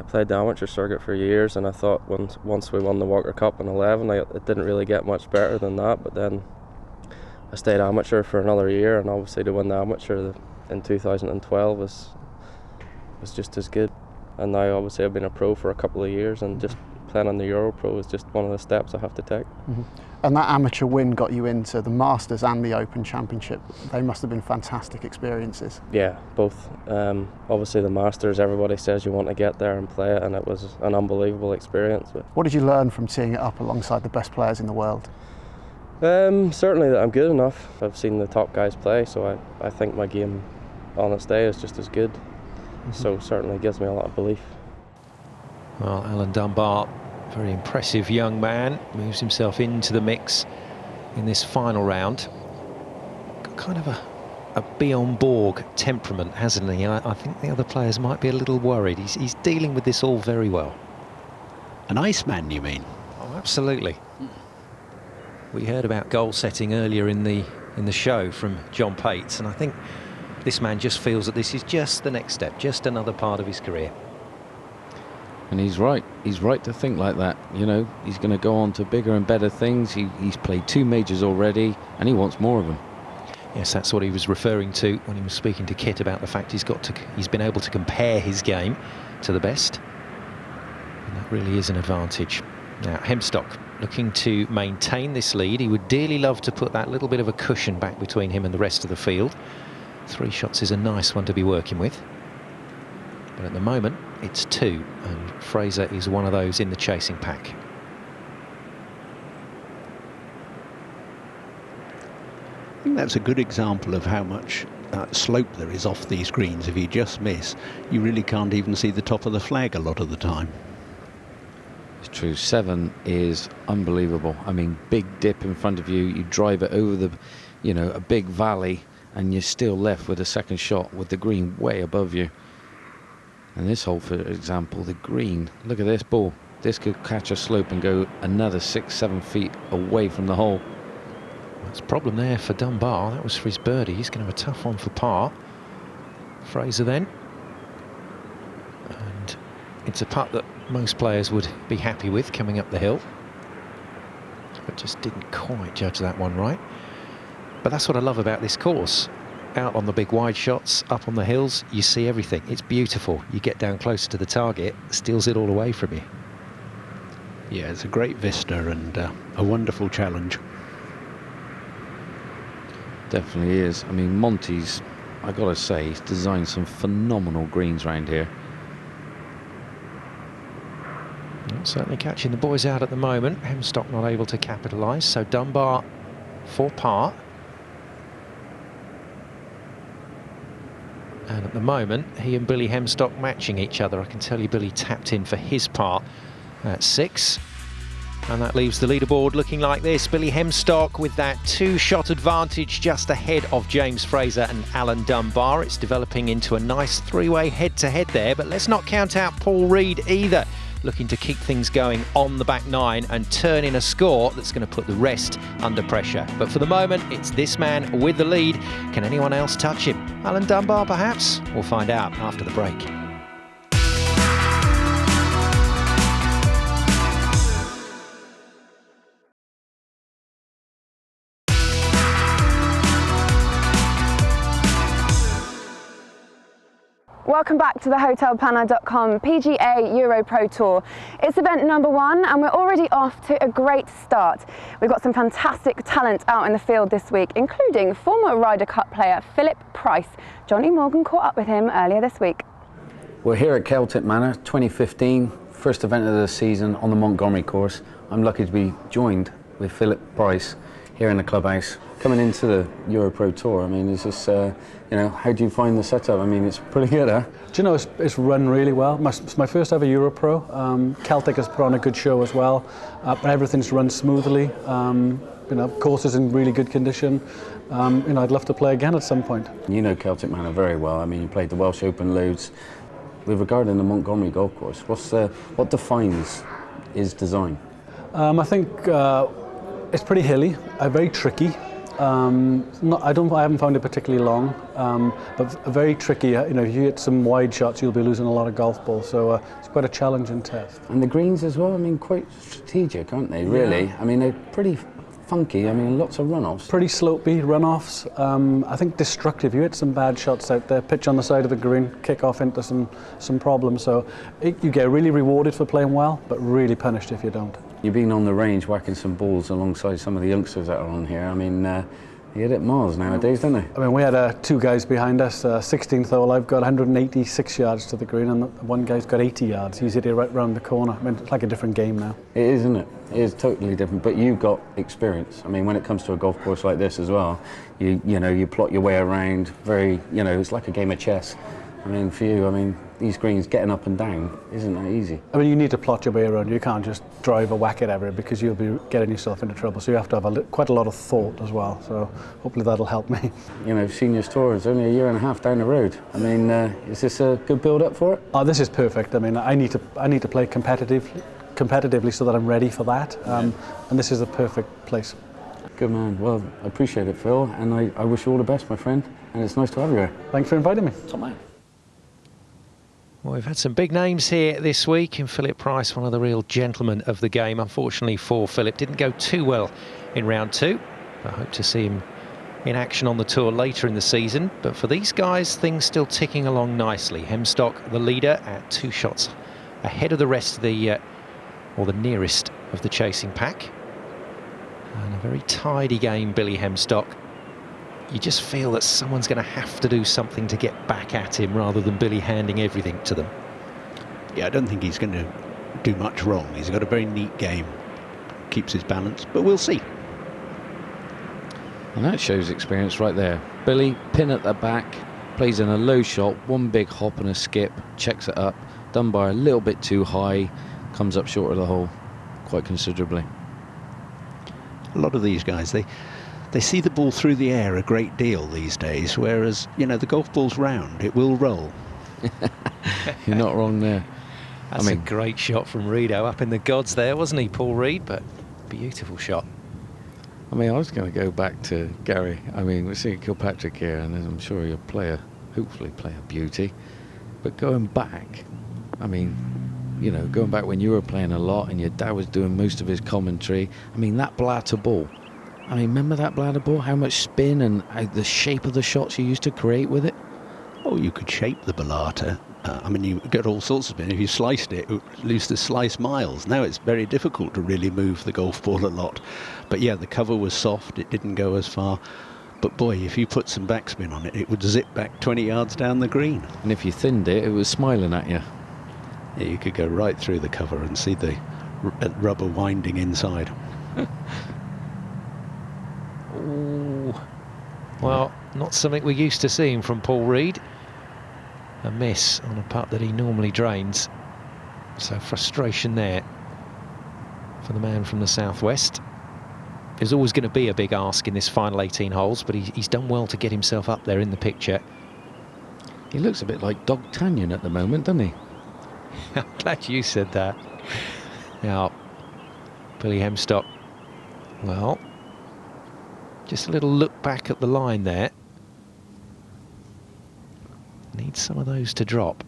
played the amateur circuit for years, and I thought once we won the Walker Cup in 11, it didn't really get much better than that. But then I stayed amateur for another year, and obviously to win the amateur in 2012 was just as good. And now obviously I've been a pro for a couple of years, and just playing on the EuroPro is just one of the steps I have to take. Mm-hmm. And that amateur win got you into the Masters and the Open Championship. They must have been fantastic experiences. Yeah, both. Obviously the Masters, everybody says you want to get there and play it, and it was an unbelievable experience. What did you learn from teeing it up alongside the best players in the world? Certainly that I'm good enough. I've seen the top guys play, so I think my game on its day is just as good. Mm-hmm. So certainly gives me a lot of belief. Well, Alan Dunbar, very impressive young man, moves himself into the mix in this final round. Got kind of a Bjorn Borg temperament, hasn't he? I think the other players might be a little worried. He's dealing with this all very well. An Iceman, you mean? Oh, absolutely. We heard about goal setting earlier in the show from John Pates, and I think this man just feels that this is just the next step, just another part of his career. And he's right to think like that. You know, he's going to go on to bigger and better things. He's played 2 majors already, and he wants more of them. Yes, that's what he was referring to when he was speaking to Kit about the fact he's been able to compare his game to the best, and that really is an advantage. Now, Hemstock looking to maintain this lead. He would dearly love to put that little bit of a cushion back between him and the rest of the field. 3 shots is a nice one to be working with. But at the moment, it's 2, and Fraser is one of those in the chasing pack. I think that's a good example of how much slope there is off these greens. If you just miss, you really can't even see the top of the flag a lot of the time. It's true, 7 is unbelievable. I mean, big dip in front of you, you drive it over a big valley, and you're still left with a second shot with the green way above you. And this hole, for example, the green, look at this ball. This could catch a slope and go another 6-7 feet away from the hole. That's a problem there for Dunbar. That was for his birdie. He's going to have a tough one for par. Fraser then. And it's a putt that most players would be happy with coming up the hill. But just didn't quite judge that one right. But that's what I love about this course. Out on the big wide shots, up on the hills, you see everything. It's beautiful. You get down closer to the target, steals it all away from you. Yeah, it's a great vista and a wonderful challenge. Definitely is. I mean, Monty's, I gotta say, he's designed some phenomenal greens around here. Well, certainly catching the boys out at the moment. Hemstock not able to capitalise, so Dunbar for par. And at the moment, he and Billy Hemstock matching each other. I can tell you Billy tapped in for his part at 6. And that leaves the leaderboard looking like this. Billy Hemstock with that 2-shot advantage just ahead of James Fraser and Alan Dunbar. It's developing into a nice 3-way head-to-head there, but let's not count out Paul Reed either. Looking to keep things going on the back 9 and turn in a score that's going to put the rest under pressure. But for the moment, it's this man with the lead. Can anyone else touch him? Alan Dunbar, perhaps? We'll find out after the break. Welcome back to the hotelplanner.com PGA EuroPro Tour. It's event number 1 and we're already off to a great start. We've got some fantastic talent out in the field this week, including former Ryder Cup player Philip Price. Johnny Morgan caught up with him earlier this week. We're here at Celtic Manor 2015, first event of the season on the Montgomery course. I'm lucky to be joined with Philip Price here in the clubhouse. Coming into the EuroPro Tour, I mean, is this, how do you find the setup? I mean, it's pretty good, huh? Do you know, it's run really well. It's my first ever EuroPro. Celtic has put on a good show as well. Everything's run smoothly. Course is in really good condition. I'd love to play again at some point. You know Celtic Manor very well. I mean, you played the Welsh Open loads. With regard to the Montgomery golf course, what defines his design? I think it's pretty hilly, very tricky. I haven't found it particularly long, but very tricky. You know, if you hit some wide shots, you'll be losing a lot of golf balls. So it's quite a challenging test. And the greens as well. I mean, quite strategic, aren't they? Really. Yeah. I mean, they're pretty funky. I mean, lots of runoffs. Pretty slopey runoffs. I think destructive. You hit some bad shots out there. Pitch on the side of the green, kick off into some problems. So you get really rewarded for playing well, but really punished if you don't. You've been on the range whacking some balls alongside some of the youngsters that are on here. I mean, you hit it miles nowadays, don't they? I mean, we had two guys behind us. 16th hole, I've got 186 yards to the green, and one guy's got 80 yards. He's hit it right round the corner. I mean, it's like a different game now. It is, isn't it? It is totally different. But you've got experience. I mean, when it comes to a golf course like this as well, you know, you plot your way around. Very, you know, it's like a game of chess. I mean, for you, I mean, these greens getting up and down isn't that easy. I mean, you need to plot your way around. You can't just drive or whack it everywhere because you'll be getting yourself into trouble. So you have to have quite a lot of thought as well. So hopefully that'll help me. You know, Seniors Tour is only a year and a half down the road. I mean, is this a good build-up for it? Oh, this is perfect. I mean, I need to play competitively so that I'm ready for that. And this is the perfect place. Good man. Well, I appreciate it, Phil, and I wish you all the best, my friend. And it's nice to have you here. Thanks for inviting me. Top man. Well, we've had some big names here this week, and Philip Price, one of the real gentlemen of the game. Unfortunately for Philip, didn't go too well in round two. I hope to see him in action on the tour later in the season. But for these guys, things still ticking along nicely. Hemstock, the leader, at 2 shots ahead of the rest of the, or the nearest of the chasing pack. And a very tidy game, Billy Hemstock. You just feel that someone's going to have to do something to get back at him rather than Billy handing everything to them. Yeah, I don't think he's going to do much wrong. He's got a very neat game, keeps his balance, but we'll see. And that shows experience right there. Billy, pin at the back, plays in a low shot, one big hop and a skip, checks it up. Dunbar a little bit too high, comes up short of the hole quite considerably. A lot of these guys, they see the ball through the air a great deal these days, whereas, you know, the golf ball's round, it will roll. You're not wrong there. That's a great shot from Reedo, up in the gods there, wasn't he, Paul Reed? But beautiful shot. I mean, I was going to go back to Gary. I mean, we're seeing Kilpatrick here, and I'm sure he'll hopefully play a beauty. But going back, I mean, you know, going back when you were playing a lot and your dad was doing most of his commentary, I mean, that bladder ball. I mean, remember that bladder ball? How much spin and the shape of the shots you used to create with it? Oh, you could shape the ballata. I mean, you get all sorts of spin. If you sliced it, it used to slice miles. Now it's very difficult to really move the golf ball a lot. But yeah, the cover was soft. It didn't go as far. But boy, if you put some backspin on it, it would zip back 20 yards down the green. And if you thinned it, it was smiling at you. Yeah, you could go right through the cover and see the rubber winding inside. Ooh. Well, not something we're used to seeing from Paul Reed. A miss on a putt that he normally drains. So frustration there for the man from the southwest. There's always going to be a big ask in this final 18 holes, but he's done well to get himself up there in the picture. He looks a bit like Dog Tanyan at the moment, doesn't he? I'm glad you said that. Now, Billy Hemstock, well, just a little look back at the line there. Needs some of those to drop.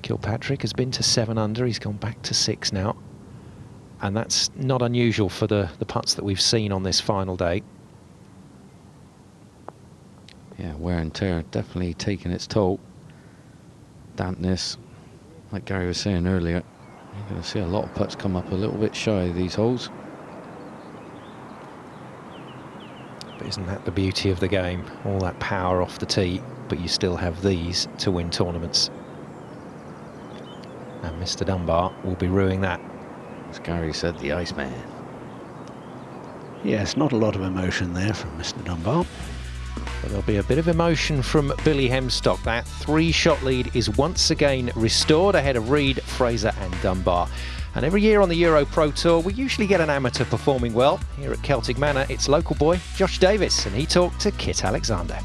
Kilpatrick has been to 7 under. He's gone back to 6 now. And that's not unusual for the putts that we've seen on this final day. Yeah, wear and tear definitely taking its toll. Dampness, like Gary was saying earlier, you're going to see a lot of putts come up a little bit shy of these holes. But isn't that the beauty of the game? All that power off the tee, but you still have these to win tournaments. And Mr. Dunbar will be ruining that. As Gary said, the Iceman. Yes, not a lot of emotion there from Mr. Dunbar. But there'll be a bit of emotion from Billy Hemstock. That 3-shot lead is once again restored ahead of Reed, Fraser and Dunbar. And every year on the EuroPro Tour, we usually get an amateur performing well. Here at Celtic Manor, it's local boy Josh Davis, and he talked to Kit Alexander.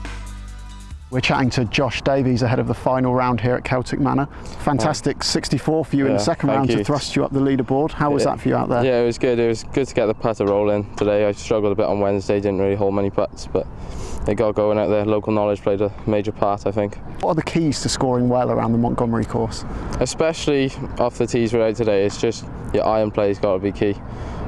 We're chatting to Josh Davies ahead of the final round here at Celtic Manor. Fantastic 64 for you in the second round to thrust you up the leaderboard. How was that for you out there? Yeah, it was good. It was good to get the putter rolling today. I struggled a bit on Wednesday, didn't really hold many putts, but they got going out there. Local knowledge played a major part, I think. What are the keys to scoring well around the Montgomery course? Especially off the tees we're out today, it's just your iron play's got to be key.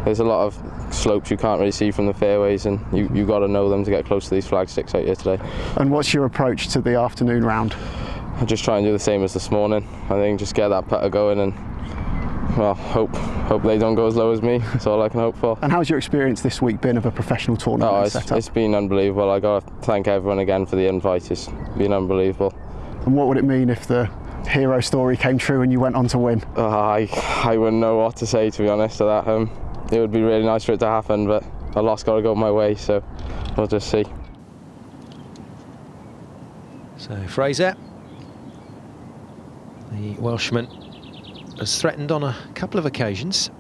There's a lot of slopes you can't really see from the fairways, and you got to know them to get close to these flagsticks out here today. And what's your approach to the afternoon round? I just try and do the same as this morning. I think just get that putter going and, well, hope they don't go as low as me. That's all I can hope for. And how's your experience this week been of a professional tournament setup? It's been unbelievable. I got to thank everyone again for the invite. It's been unbelievable. And what would it mean if the hero story came true and you went on to win? I wouldn't know what to say, to be honest, to that. It would be really nice for it to happen, but a loss got to go my way, so we'll just see. So Fraser, the Welshman, has threatened on a couple of occasions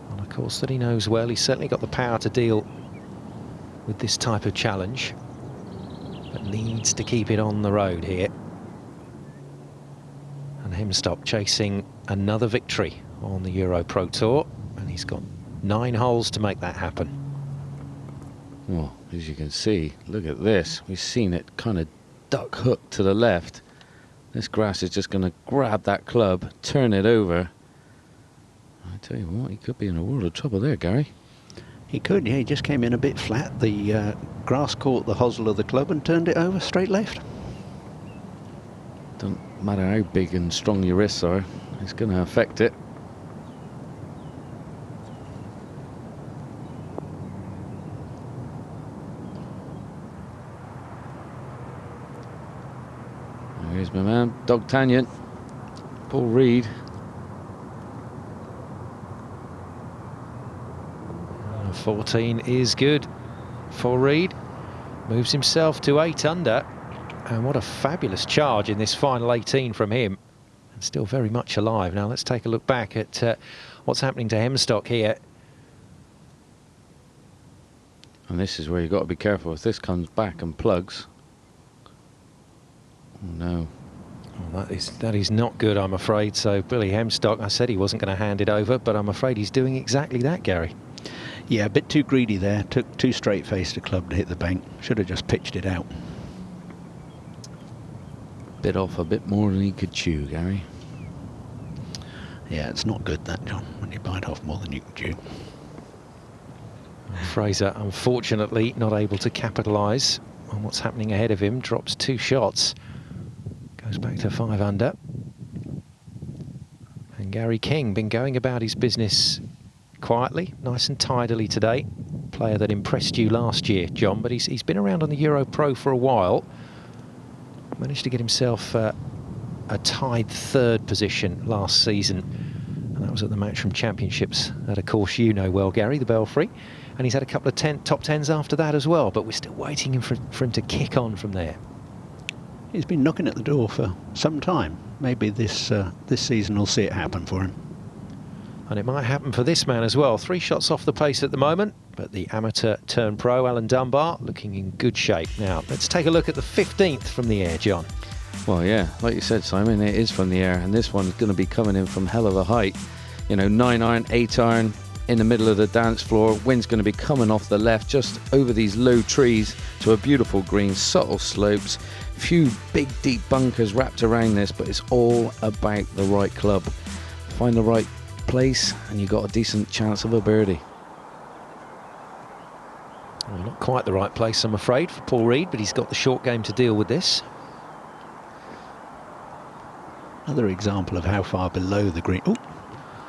on a course that he knows well. He's certainly got the power to deal with this type of challenge, but needs to keep it on the road here. And Hemstock chasing another victory on the EuroPro Tour, and he's got 9 holes to make that happen. Well, as you can see, look at this. We've seen it kind of duck hook to the left. This grass is just going to grab that club, turn it over. I tell you what, he could be in a world of trouble there, Gary. He could, yeah. He just came in a bit flat. The grass caught the hosel of the club and turned it over straight left. Don't matter how big and strong your wrists are, it's going to affect it. Here's my man, Dog Tanyan, Paul Reed. 14 is good for Reed. Moves himself to 8 under. And what a fabulous charge in this final 18 from him. And still very much alive. Now let's take a look back at what's happening to Hemstock here. And this is where you've got to be careful. If this comes back and plugs. Oh no. Well, that is not good, I'm afraid. So Billy Hemstock, I said he wasn't going to hand it over, but I'm afraid he's doing exactly that, Gary. Yeah, a bit too greedy there. Took too straight-faced a club to hit the bank. Should have just pitched it out. Bit off a bit more than he could chew, Gary. Yeah, it's not good that, John, when you bite off more than you can chew. Fraser, unfortunately, not able to capitalise on what's happening ahead of him. Drops 2 shots. Goes back to 5 under. And Gary King been going about his business quietly, nice and tidily today. Player that impressed you last year, John, but he's been around on the EuroPro for a while. Managed to get himself a tied 3rd position last season, and that was at the Matchroom Championships at a course you know well, Gary, the Belfry. And he's had a couple of top 10s after that as well, but we're still waiting for him to kick on from there. He's been knocking at the door for some time. Maybe this season will see it happen for him. And it might happen for this man as well. 3 shots off the pace at the moment, but the amateur turned pro, Alan Dunbar, looking in good shape. Now, let's take a look at the 15th from the air, John. Well, yeah, like you said, Simon, it is from the air, and this one's going to be coming in from hell of a height. You know, 9 iron, 8 iron in the middle of the dance floor. Wind's going to be coming off the left, just over these low trees to a beautiful green, subtle slopes. Few big, deep bunkers wrapped around this, but it's all about the right club. Find the right place, and you've got a decent chance of a birdie. Well, not quite the right place, I'm afraid, for Paul Reed, but he's got the short game to deal with this. Another example of how far below the green. Oh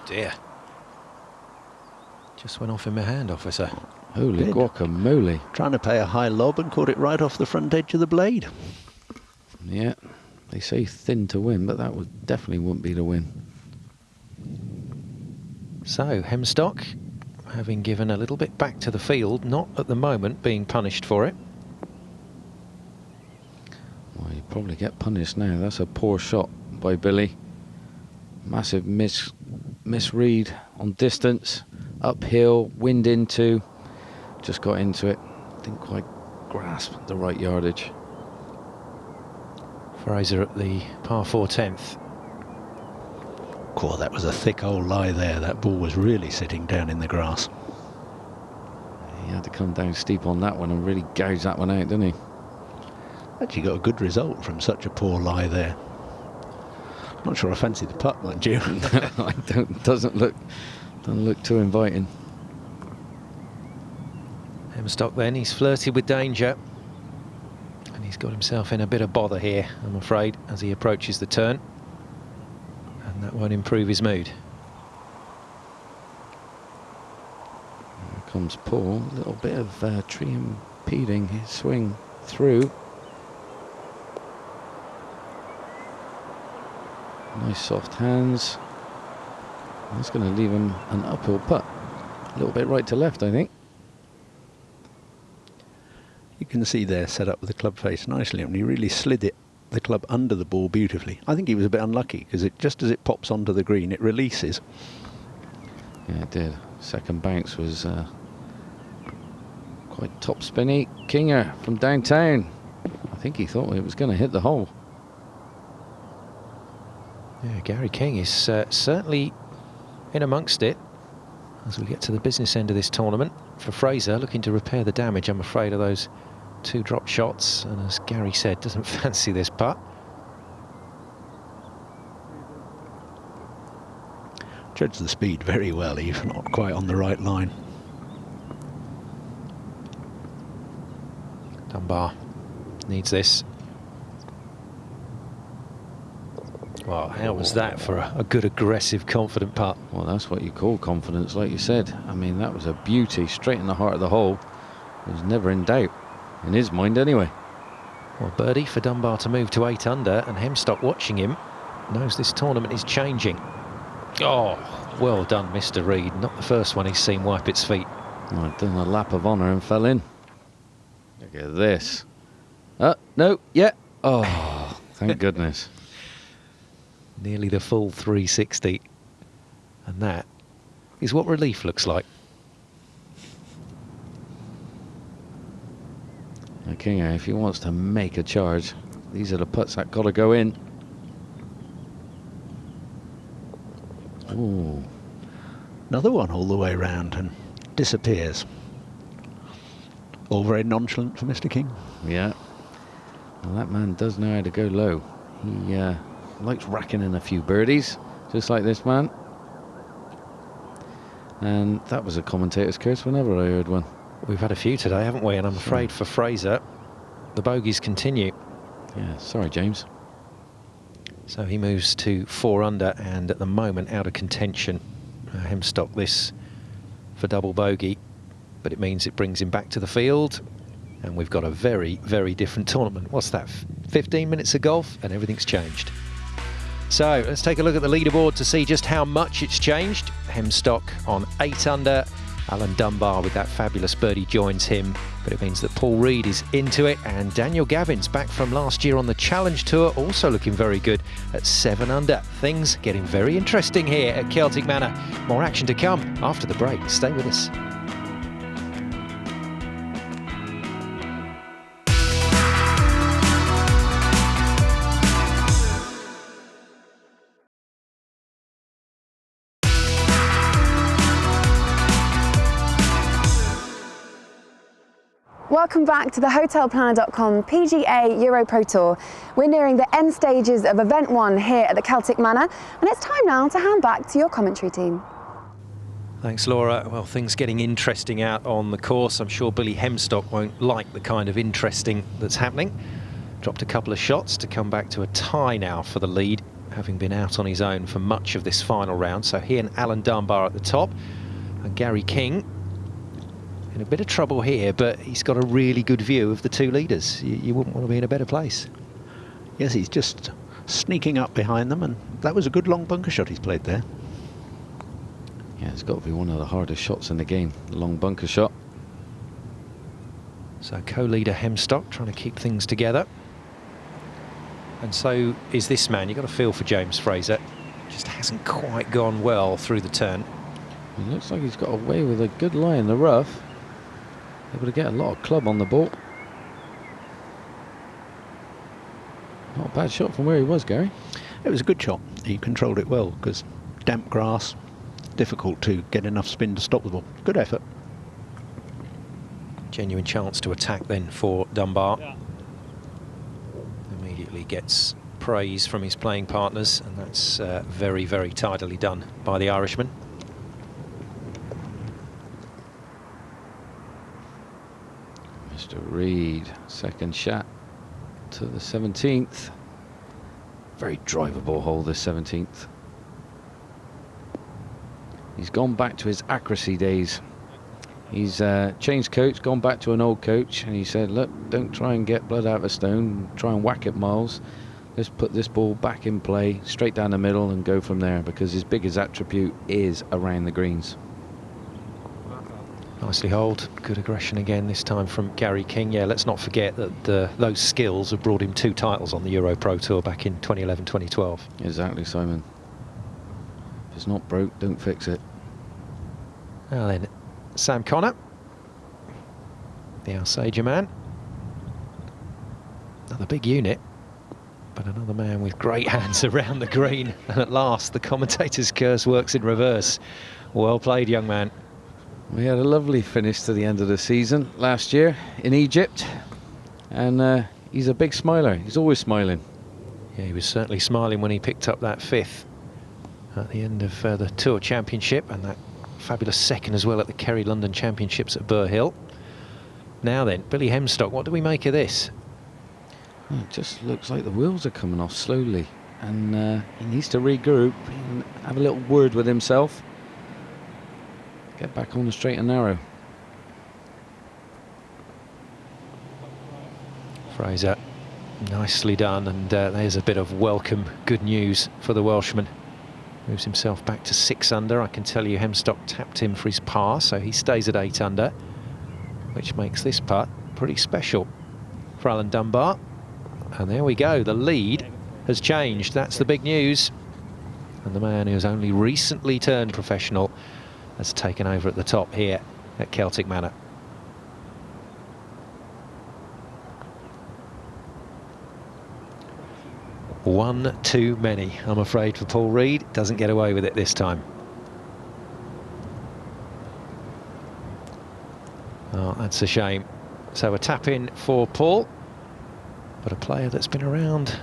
dear. Just went off in my hand, officer. Holy guacamole. Trying to play a high lob and caught it right off the front edge of the blade. Yeah, they say thin to win, but that definitely wouldn't be the win. So, Hemstock, having given a little bit back to the field, not at the moment being punished for it. Well, you probably get punished now. That's a poor shot by Billy. Massive misread on distance. Uphill, wind into. Just got into it. Didn't quite grasp the right yardage. Fraser at the par 4 10th. Cool, that was a thick old lie there. That ball was really sitting down in the grass. He had to come down steep on that one and really gouge that one out, didn't he? Actually got a good result from such a poor lie there. Not sure I fancy the putt, mind you. I don't. Doesn't look too inviting. Hemstock then, he's flirted with danger. And he's got himself in a bit of bother here, I'm afraid, as he approaches the turn. And that won't improve his mood. Here comes Paul. A little bit of tree impeding his swing through. Nice soft hands. That's going to leave him an uphill putt. A little bit right to left, I think. You can see there set up with the club face nicely, and he really slid the club under the ball beautifully. I think he was a bit unlucky because just as it pops onto the green, it releases. Yeah, it did. Second bounce was quite top spinny. Kinger from downtown. I think he thought it was going to hit the hole. Yeah, Gary King is certainly in amongst it as we get to the business end of this tournament. For Fraser, looking to repair the damage, I'm afraid, of those 2 drop shots, and as Gary said, doesn't fancy this putt. Judged the speed very well, even not quite on the right line. Dunbar needs this. Well, how was that for a good, aggressive, confident putt? Well, that's what you call confidence, like you said. I mean, that was a beauty, straight in the heart of the hole. It was never in doubt, in his mind anyway. Well, birdie for Dunbar to move to 8 under, and Hemstock, watching him, knows this tournament is changing. Oh, well done, Mr. Reed. Not the first one he's seen wipe its feet. Oh, I'd done a lap of honour and fell in. Look at this. No, yeah. Oh, thank goodness. Nearly the full 360. And that is what relief looks like. Now, Kinger, if he wants to make a charge, these are the putts that got to go in. Ooh. Another one all the way round and disappears. All very nonchalant for Mr. King. Yeah. Well, that man does know how to go low. He likes racking in a few birdies, just like this man. And that was a commentator's curse whenever I heard one. We've had a few today, haven't we? And I'm afraid for Fraser, the bogeys continue. Yeah, sorry, James. So he moves to 4 under and at the moment out of contention. Hemstock this for double bogey, but it means it brings him back to the field. And we've got a very, very different tournament. What's that, 15 minutes of golf? And everything's changed. So let's take a look at the leaderboard to see just how much it's changed. Hemstock on 8 under. Alan Dunbar with that fabulous birdie joins him, but it means that Paul Reed is into it, and Daniel Gavin's back from last year on the Challenge Tour, also looking very good at 7 under. Things getting very interesting here at Celtic Manor. More action to come after the break. Stay with us. Welcome back to the HotelPlanner.com PGA EuroPro Tour. We're nearing the end stages of Event 1 here at the Celtic Manor, and it's time now to hand back to your commentary team. Thanks, Laura. Well, things getting interesting out on the course. I'm sure Billy Hemstock won't like the kind of interesting that's happening. Dropped a couple of shots to come back to a tie now for the lead, having been out on his own for much of this final round. So he and Alan Dunbar at the top, and Gary King in a bit of trouble here, but he's got a really good view of the 2 leaders. You wouldn't want to be in a better place. Yes, he's just sneaking up behind them, and that was a good long bunker shot he's played there. Yeah, it's got to be one of the hardest shots in the game, the long bunker shot. So co-leader Hemstock trying to keep things together. And so is this man. You've got to feel for James Fraser. Just hasn't quite gone well through the turn. It looks like he's got away with a good lie in the rough. Able to get a lot of club on the ball. Not a bad shot from where he was, Gary. It was a good shot. He controlled it well because damp grass, difficult to get enough spin to stop the ball. Good effort. Genuine chance to attack then for Dunbar. Yeah. Immediately gets praise from his playing partners, and that's very, very tidily done by the Irishman. Mr. Reid, second shot to the 17th. Very drivable hole, this 17th. He's gone back to his accuracy days. He's changed coach, gone back to an old coach, and he said, look, don't try and get blood out of a stone, try and whack it miles. Let's put this ball back in play, straight down the middle, and go from there, because his biggest attribute is around the greens. Nicely holed. Good aggression again, this time from Gary King. Yeah, let's not forget that those skills have brought him 2 titles on the EuroPro Tour back in 2011-2012. Exactly, Simon. If it's not broke, don't fix it. Now then, Sam Connor, the Alsager man. Another big unit, but another man with great hands around the green. And at last, the commentator's curse works in reverse. Well played, young man. We had a lovely finish to the end of the season last year in Egypt, and he's a big smiler. He's always smiling. Yeah, he was certainly smiling when he picked up that 5th at the end of the Tour Championship, and that fabulous 2nd as well at the Kerry London Championships at Burr Hill. Now then, Billy Hemstock, what do we make of this? Well, it just looks like the wheels are coming off slowly, and he needs to regroup and have a little word with himself. Get back on the straight and narrow. Fraser, nicely done, and there's a bit of welcome good news for the Welshman. Moves himself back to 6 under. I can tell you Hemstock tapped him for his par, so he stays at 8 under, which makes this putt pretty special for Alan Dunbar. And there we go, the lead has changed. That's the big news. And the man who's only recently turned professional has taken over at the top here at Celtic Manor. One too many, I'm afraid, for Paul Reed. Doesn't get away with it this time. Oh, that's a shame. So a tap in for Paul, but a player that's been around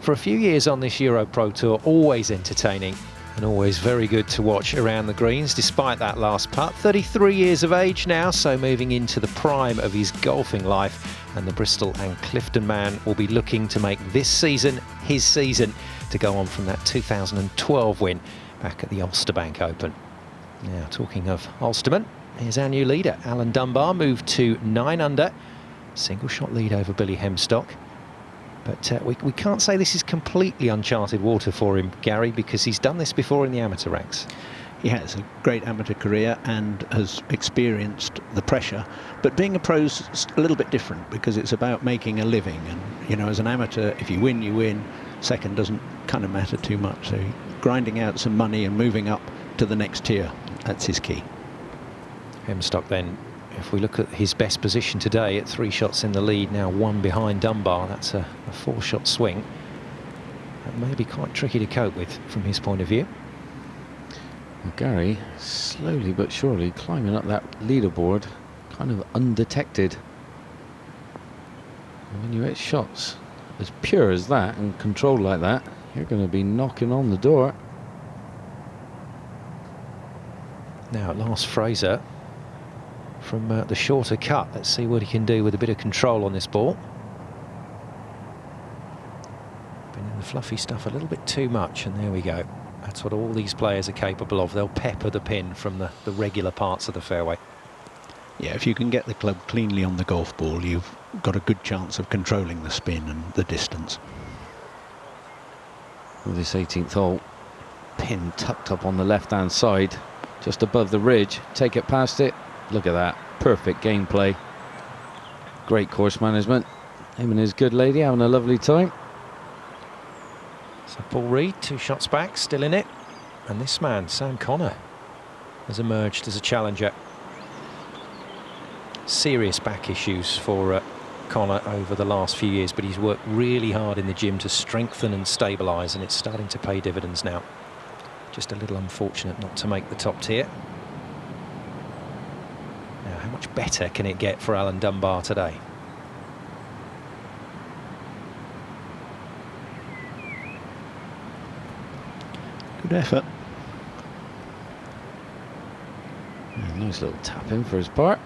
for a few years on this EuroPro Tour, always entertaining and always very good to watch around the greens, despite that last putt. 33 years of age now, so moving into the prime of his golfing life. And the Bristol and Clifton man will be looking to make this season his season, to go on from that 2012 win back at the Ulster Bank Open. Now, talking of Ulsterman, here's our new leader, Alan Dunbar, moved to 9 under. Single shot lead over Billy Hemstock. But we can't say this is completely uncharted water for him, Gary, because he's done this before in the amateur ranks. He has a great amateur career and has experienced the pressure, but being a pro's a little bit different, because it's about making a living, and you know, as an amateur, if you win, you win. Second doesn't kind of matter too much, so grinding out some money and moving up to the next tier, that's his key. Hemstock then, if we look at his best position today at 3 shots in the lead, now 1 behind Dunbar, that's a 4-shot swing. That may be quite tricky to cope with from his point of view. Well, Gary, slowly but surely climbing up that leaderboard, kind of undetected. And when you hit shots as pure as that and controlled like that, you're going to be knocking on the door. Now at last, Fraser from the shorter cut. Let's see what he can do with a bit of control on this ball. Been in the fluffy stuff a little bit too much, and there we go. That's what all these players are capable of. They'll pepper the pin from the regular parts of the fairway. Yeah, if you can get the club cleanly on the golf ball, you've got a good chance of controlling the spin and the distance. With this 18th hole, pin tucked up on the left-hand side, just above the ridge. Take it past it. Look at that. Perfect gameplay. Great course management. Him and his good lady having a lovely time. So Paul Reed, 2 shots back, still in it. And this man, Sam Connor, has emerged as a challenger. Serious back issues for Connor over the last few years, but he's worked really hard in the gym to strengthen and stabilise, and it's starting to pay dividends now. Just a little unfortunate not to make the top tier. Now, how much better can it get for Alan Dunbar today? Good effort. Yeah, nice little tap in for his part.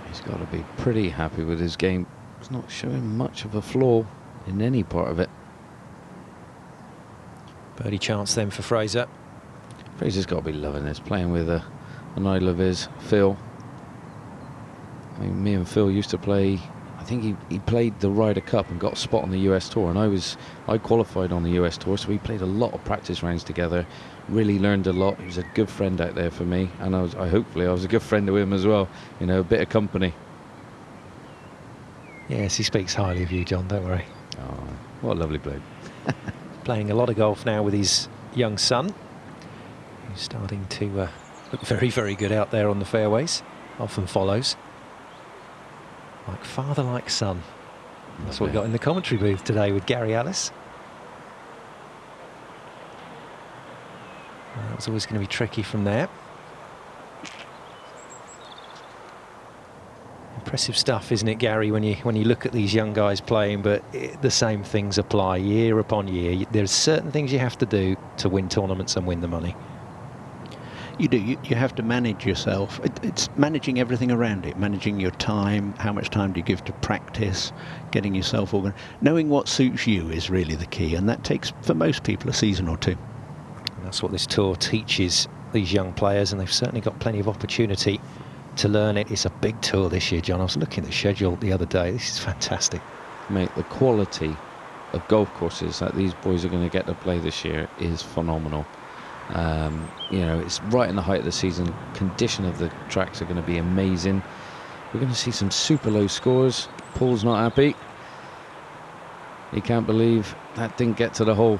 He's got to be pretty happy with his game. He's not showing much of a flaw in any part of it. Birdie chance then for Fraser. Fraser's got to be loving this, playing with an idol of his, Phil. I mean, me and Phil used to play. I think he played the Ryder Cup and got a spot on the US Tour, and I qualified on the US Tour, so we played a lot of practice rounds together. Really learned a lot. He was a good friend out there for me, and hopefully I was a good friend to him as well. You know, a bit of company. Yes, he speaks highly of you, John, don't worry. Oh, what a lovely bloke. Playing a lot of golf now with his young son, who's starting to look very, very good out there on the fairways. Often follows. Like father, like son. That's what we got in the commentary booth today with Gary Ellis. That was always going to be tricky from there. Impressive stuff, isn't it, Gary, when you look at these young guys playing, but the same things apply year upon year. There's certain things you have to do to win tournaments and win the money. You do. You have to manage yourself. It's managing everything around it, managing your time, how much time do you give to practice, getting yourself organized. Knowing what suits you is really the key, and that takes, for most people, a season or two. And that's what this tour teaches these young players, and they've certainly got plenty of opportunity to learn it. It's a big tour this year, John. I was looking at the schedule the other day. This is fantastic. Mate, the quality of golf courses that these boys are going to get to play this year is phenomenal. You know, it's right in the height of the season. Condition of the tracks are going to be amazing. We're going to see some super low scores. Paul's not happy. He can't believe that didn't get to the hole.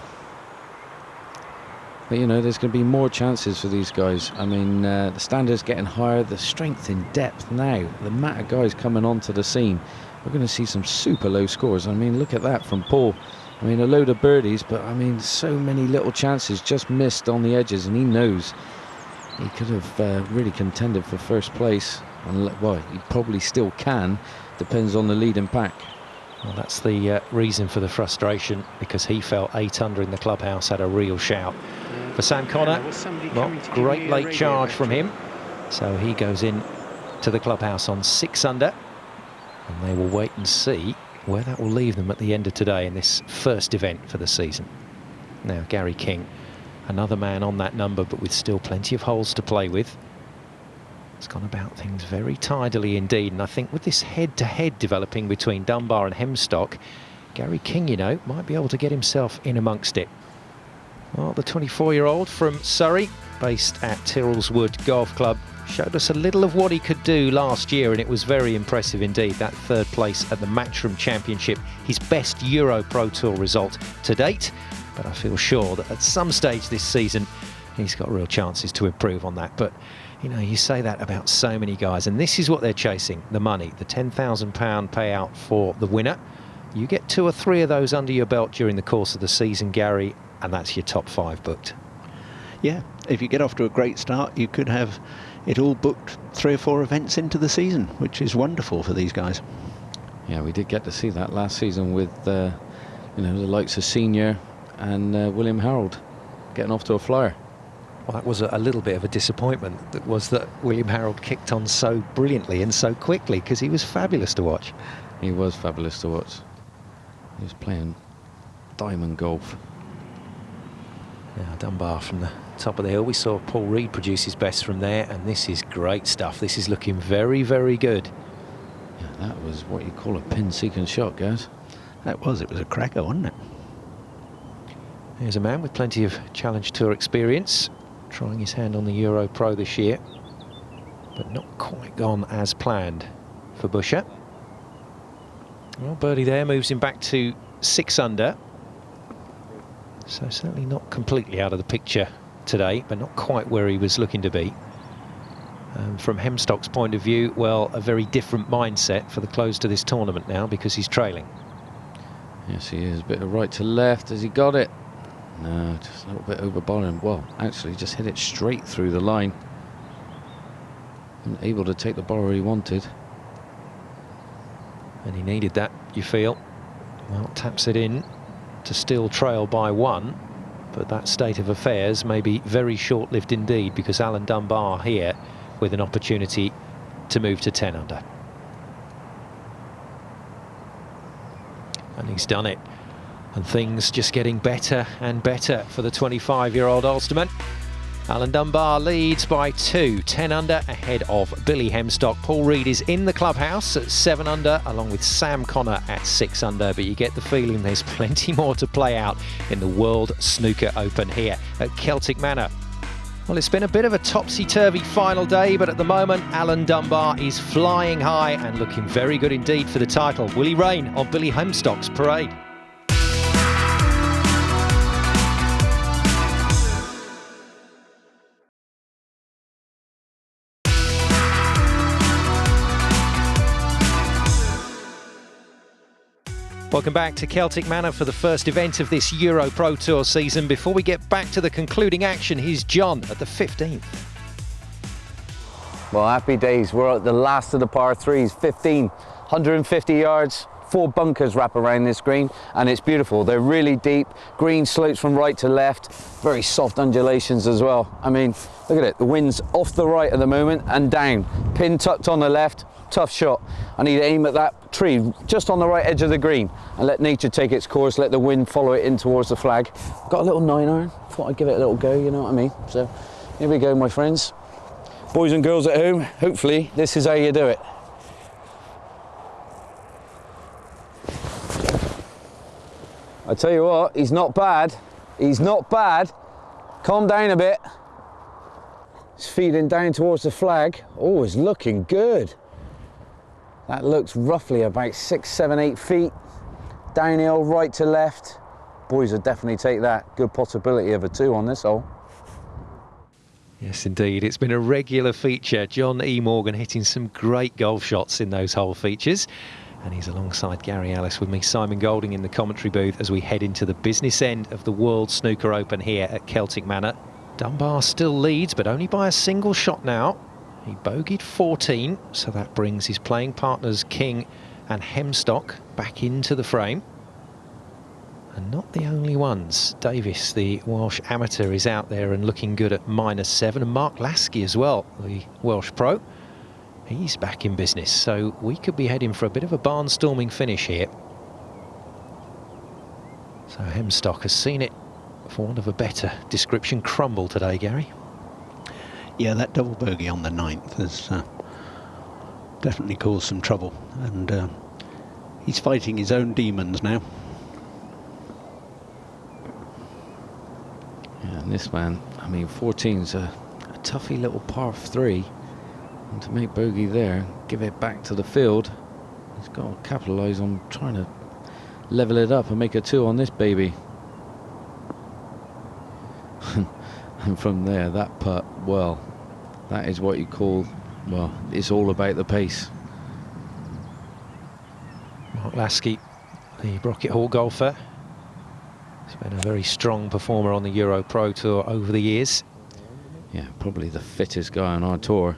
But you know, there's going to be more chances for these guys. I mean, the standards getting higher, the strength in depth now, the amount of guys coming onto the scene. We're going to see some super low scores. I mean, look at that from Paul. I mean, a load of birdies, but I mean, so many little chances just missed on the edges, and he knows he could have really contended for first place. And well, he probably still can, depends on the leading pack. Well, that's the reason for the frustration, because he felt 8 under in the clubhouse, had a real shout. For Sam Connor, well, great late charge from him. So he goes in to the clubhouse on 6 under, and they will wait and see where that will leave them at the end of today in this first event for the season. Now, Gary King, another man on that number, but with still plenty of holes to play with. It's gone about things very tidily indeed, and I think with this head-to-head developing between Dunbar and Hemstock, Gary King, you know, might be able to get himself in amongst it. Well, the 24-year-old from Surrey, based at Tyrrell's Wood Golf Club, showed us a little of what he could do last year, and it was very impressive indeed. That third place at the Matchroom Championship, his best EuroPro Tour result to date. But I feel sure that at some stage this season, he's got real chances to improve on that. But, you know, you say that about so many guys, and this is what they're chasing, the money, the £10,000 payout for the winner. You get 2 or 3 of those under your belt during the course of the season, Gary, and that's your top 5 booked. Yeah, if you get off to a great start, you could have it all booked 3 or 4 events into the season, which is wonderful for these guys. Yeah, we did get to see that last season with you know, the likes of Senior and William Harold getting off to a flyer. Well, that was a little bit of a disappointment. That was that William Harold kicked on so brilliantly and so quickly, because he was fabulous to watch. He was fabulous to watch. He was playing diamond golf. Now Dunbar from the top of the hill. We saw Paul Reed produce his best from there, and this is great stuff. This is looking very, very good. Yeah, that was what you call a pin-seeking shot, guys. It was a cracker, wasn't it? Here's a man with plenty of Challenge Tour experience, trying his hand on the EuroPro this year, but not quite gone as planned for Busher. Well, birdie there moves him back to 6 under. So certainly not completely out of the picture today, but not quite where he was looking to be. From Hemstock's point of view, well, a very different mindset for the close to this tournament now because he's trailing. Yes, he is. A bit of right to left. Has he got it? No, just a little bit over bottom. Well, actually, just hit it straight through the line. Wasn't able to take the borrow he wanted. And he needed that, you feel. Well, taps it in to still trail by 1. But that state of affairs may be very short-lived indeed, because Alan Dunbar here with an opportunity to move to 10 under. And he's done it. And things just getting better and better for the 25-year-old Ulsterman. Alan Dunbar leads by 2, 10 under ahead of Billy Hemstock. Paul Reed is in the clubhouse at 7 under, along with Sam Connor at 6 under. But you get the feeling there's plenty more to play out in the World Snooker Open here at Celtic Manor. Well, it's been a bit of a topsy-turvy final day, but at the moment, Alan Dunbar is flying high and looking very good indeed for the title. Will he reign on Billy Hemstock's parade? Welcome back to Celtic Manor for the first event of this EuroPro Tour season. Before we get back to the concluding action, here's John at the 15th. Well, happy days. We're at the last of the par 3s, 15, 150 yards, 4 bunkers wrap around this green, and it's beautiful. They're really deep, green slopes from right to left, very soft undulations as well. I mean, look at it, the wind's off the right at the moment and down, pin tucked on the left. Tough shot. I need to aim at that tree just on the right edge of the green and let nature take its course, let the wind follow it in towards the flag. Got a little 9-iron, thought I'd give it a little go, you know what I mean? So here we go, my friends. Boys and girls at home, hopefully this is how you do it. I tell you what, he's not bad. He's not bad. Calm down a bit. He's feeding down towards the flag. Oh, it's looking good. That looks roughly about 6, 7, 8 feet. Downhill, right to left. Boys would definitely take that. Good possibility of a 2 on this hole. Yes, indeed. It's been a regular feature. John E. Morgan hitting some great golf shots in those hole features. And he's alongside Gary Ellis with me, Simon Golding, in the commentary booth as we head into the business end of the World Snooker Open here at Celtic Manor. Dunbar still leads, but only by a single shot now. He bogeyed 14, so that brings his playing partners King and Hemstock back into the frame. And not the only ones. Davis, the Welsh amateur, is out there and looking good at -7. And Mark Lasky as well, the Welsh pro. He's back in business, so we could be heading for a bit of a barnstorming finish here. So Hemstock has seen it, for want of a better description, crumble today, Gary. Yeah, that double bogey on the 9th has definitely caused some trouble, and he's fighting his own demons now. Yeah, and this man, I mean, 14's a toughy little par 3, and to make bogey there, give it back to the field, he's got to capitalise on trying to level it up and make a 2 on this baby. And from there, that putt, well, that is what you call, well, it's all about the pace. Mark Lasky, the Brocket Hall golfer, has been a very strong performer on the EuroPro Tour over the years. Yeah, probably the fittest guy on our tour.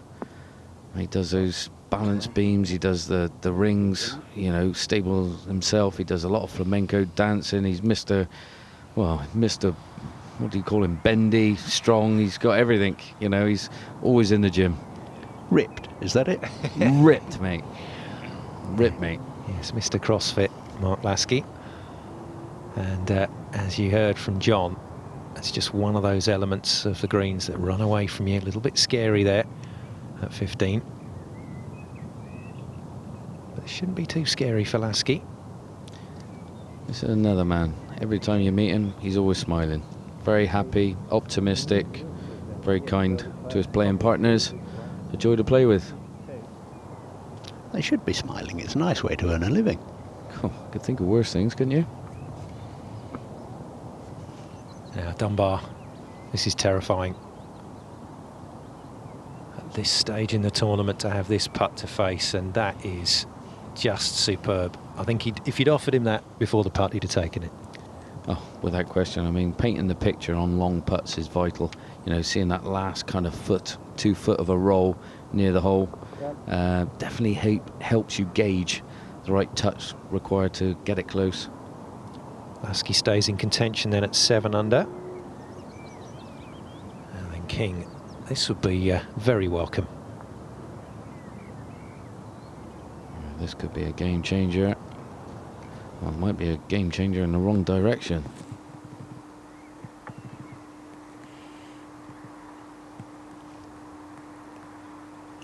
He does those balance beams, he does the rings, you know, stables himself, he does a lot of flamenco dancing. He's Mr. What do you call him? Bendy, strong, he's got everything, you know, he's always in the gym. Ripped, is that it? Ripped, mate. Ripped, mate. Yes, Mr. CrossFit, Mark Lasky. And as you heard from John, it's just one of those elements of the greens that run away from you. A little bit scary there at 15. But it shouldn't be too scary for Lasky. This is another man. Every time you meet him, he's always smiling. Very happy, optimistic, very kind to his playing partners. A joy to play with. They should be smiling. It's a nice way to earn a living. Oh, could think of worse things, couldn't you? Now Dunbar, this is terrifying. At this stage in the tournament to have this putt to face, and that is just superb. I think if you'd offered him that before the putt, he'd have taken it. Oh, without question. I mean, painting the picture on long putts is vital. You know, seeing that last kind of 2 foot of a roll near the hole definitely helps you gauge the right touch required to get it close. Lasky stays in contention then at 7 under. And then King, this would be very welcome. This could be a game changer. Well, it might be a game changer in the wrong direction.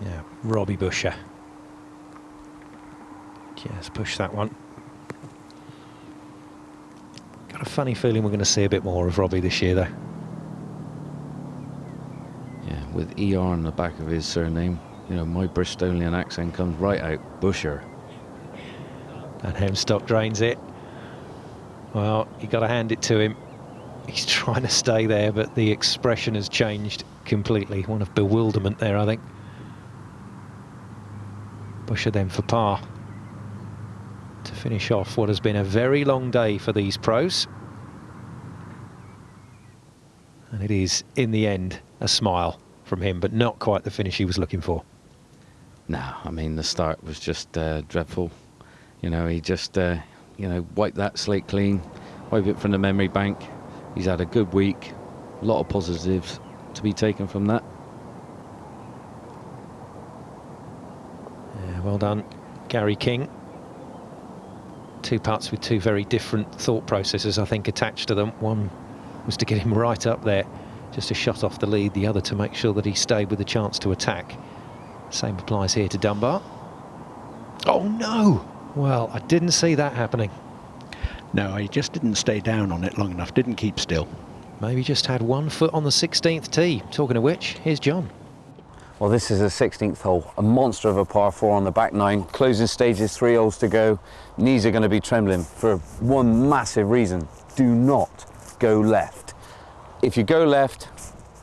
Yeah, Robbie Busher. Just push that one. Got a funny feeling we're going to see a bit more of Robbie this year, though. Yeah, with ER on the back of his surname, you know, my Bristolian accent comes right out. Busher. And Hemstock drains it. Well, you got to hand it to him. He's trying to stay there, but the expression has changed completely. One of bewilderment there, I think. Busher then for par to finish off what has been a very long day for these pros. And it is, in the end, a smile from him, but not quite the finish he was looking for. No, I mean, the start was just dreadful. You know, he just, you know, wiped that slate clean, wiped it from the memory bank. He's had a good week, a lot of positives to be taken from that. Yeah, well done, Gary King. 2 putts with 2 very different thought processes, I think, attached to them. One was to get him right up there, just a shot off the lead. The other to make sure that he stayed with a chance to attack. Same applies here to Dunbar. Oh no! Well, I didn't see that happening. No, he just didn't stay down on it long enough, didn't keep still. Maybe just had 1 foot on the 16th tee. Talking of which, here's John. Well, this is the 16th hole, a monster of a par 4 on the back 9. Closing stages, 3 holes to go. Knees are going to be trembling for one massive reason. Do not go left. If you go left,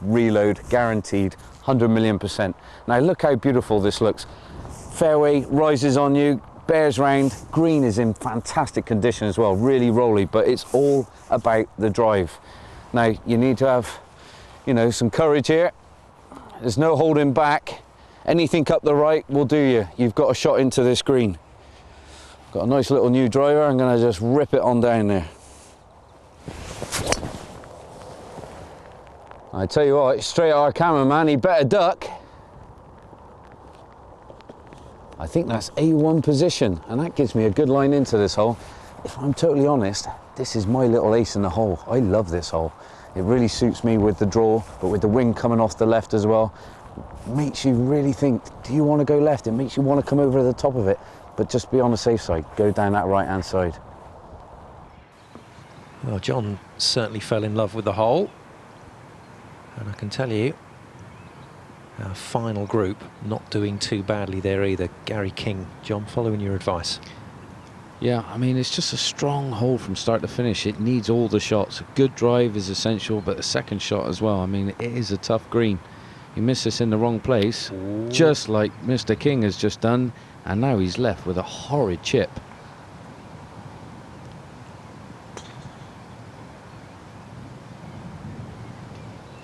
reload, guaranteed, 100 million%. Now look how beautiful this looks. Fairway rises on you, bears round. Green is in fantastic condition as well, really rolly, but it's all about the drive. Now you need to have, you know, some courage here. There's no holding back. Anything up the right will do you. You've got a shot into this green. Got a nice little new driver. I'm going to just rip it on down there. I tell you what, straight at our cameraman, he better duck. I think that's A1 position, and that gives me a good line into this hole. If I'm totally honest, this is my little ace in the hole. I love this hole. It really suits me with the draw, but with the wind coming off the left as well, makes you really think, do you want to go left? It makes you want to come over the top of it, but just be on the safe side. Go down that right-hand side. Well, John certainly fell in love with the hole. And I can tell you, our final group not doing too badly there either. Gary King, John, following your advice. Yeah, I mean, it's just a strong hole from start to finish. It needs all the shots. A good drive is essential, but a second shot as well. I mean, it is a tough green. He missed this in the wrong place, just like Mr. King has just done, and now he's left with a horrid chip.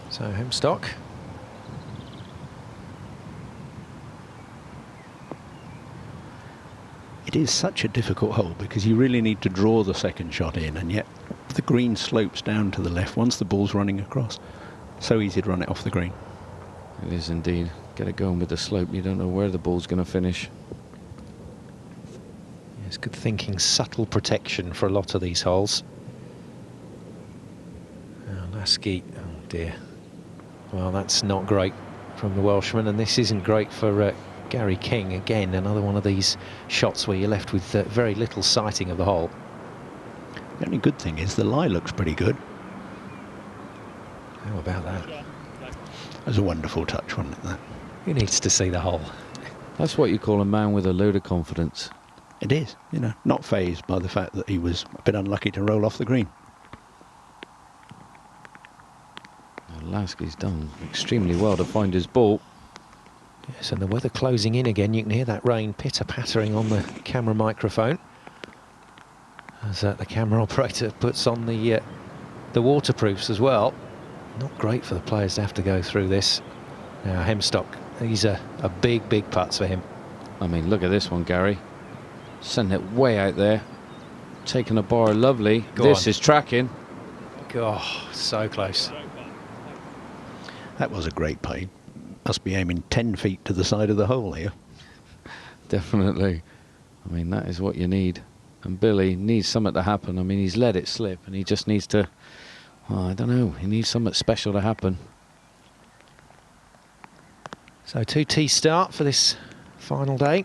So, Hemstock. It is such a difficult hole because you really need to draw the second shot in, and yet the green slopes down to the left once the ball's running across. So easy to run it off the green. It is indeed. Get it going with the slope. You don't know where the ball's going to finish. Yeah, it's good thinking, subtle protection for a lot of these holes. Lasky, oh dear. Well, that's not great from the Welshman, and this isn't great for Gary King. Again, another one of these shots where you're left with very little sighting of the hole. The only good thing is the lie looks pretty good. How about that? That was a wonderful touch, wasn't it, that? Who needs to see the hole? That's what you call a man with a load of confidence. It is, you know, not fazed by the fact that he was a bit unlucky to roll off the green. Lasky's done extremely well to find his ball. Yes, and the weather closing in again. You can hear that rain pitter-pattering on the camera microphone as the camera operator puts on the waterproofs as well. Not great for the players to have to go through this. Now Hemstock, these are big putts for him. I mean, look at this one, Gary. Sending it way out there. Taking a bar lovely. This is tracking. God, so close. That was a great play. Must be aiming 10 feet to the side of the hole here. Definitely. I mean, that is what you need. And Billy needs something to happen. I mean, he's let it slip and he just needs to, I don't know, he needs something special to happen. So 2-tee start for this final day.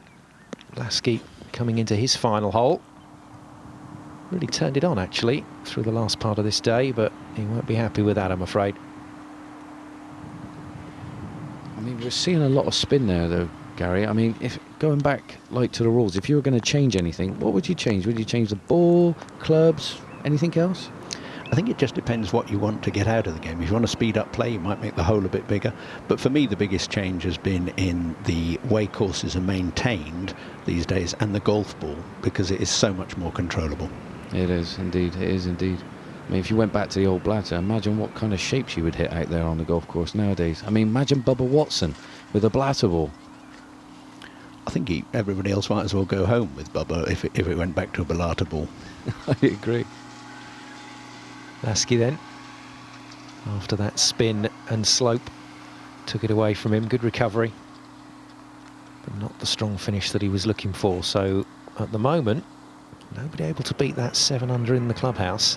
Lasky coming into his final hole. Really turned it on actually through the last part of this day, but he won't be happy with that, I'm afraid. I mean, we're seeing a lot of spin there though, Gary. I mean, if going back like to the rules, if you were going to change anything, what would you change? Would you change the ball, clubs, anything else? I think it just depends what you want to get out of the game. If you want to speed up play, you might make the hole a bit bigger. But for me, the biggest change has been in the way courses are maintained these days and the golf ball, because it is so much more controllable. It is indeed. It is indeed. I mean, if you went back to the old Blatter, imagine what kind of shapes you would hit out there on the golf course nowadays. I mean, imagine Bubba Watson with a Blatter ball. I think everybody else might as well go home with Bubba if it went back to a Blatter ball. I agree. Lasky then, after that spin and slope, took it away from him. Good recovery, but not the strong finish that he was looking for. So at the moment, nobody able to beat that 7 under in the clubhouse,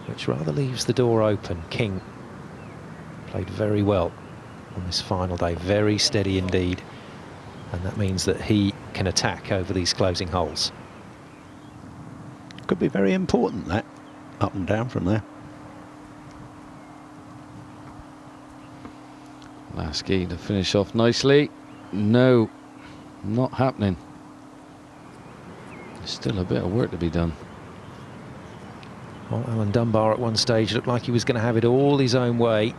which rather leaves the door open. King played very well on this final day, very steady indeed, and that means that he can attack over these closing holes. Could be very important, that. Up and down from there. Lasky to finish off nicely. No, not happening. There's still a bit of work to be done. Well, Alan Dunbar at one stage looked like he was going to have it all his own way,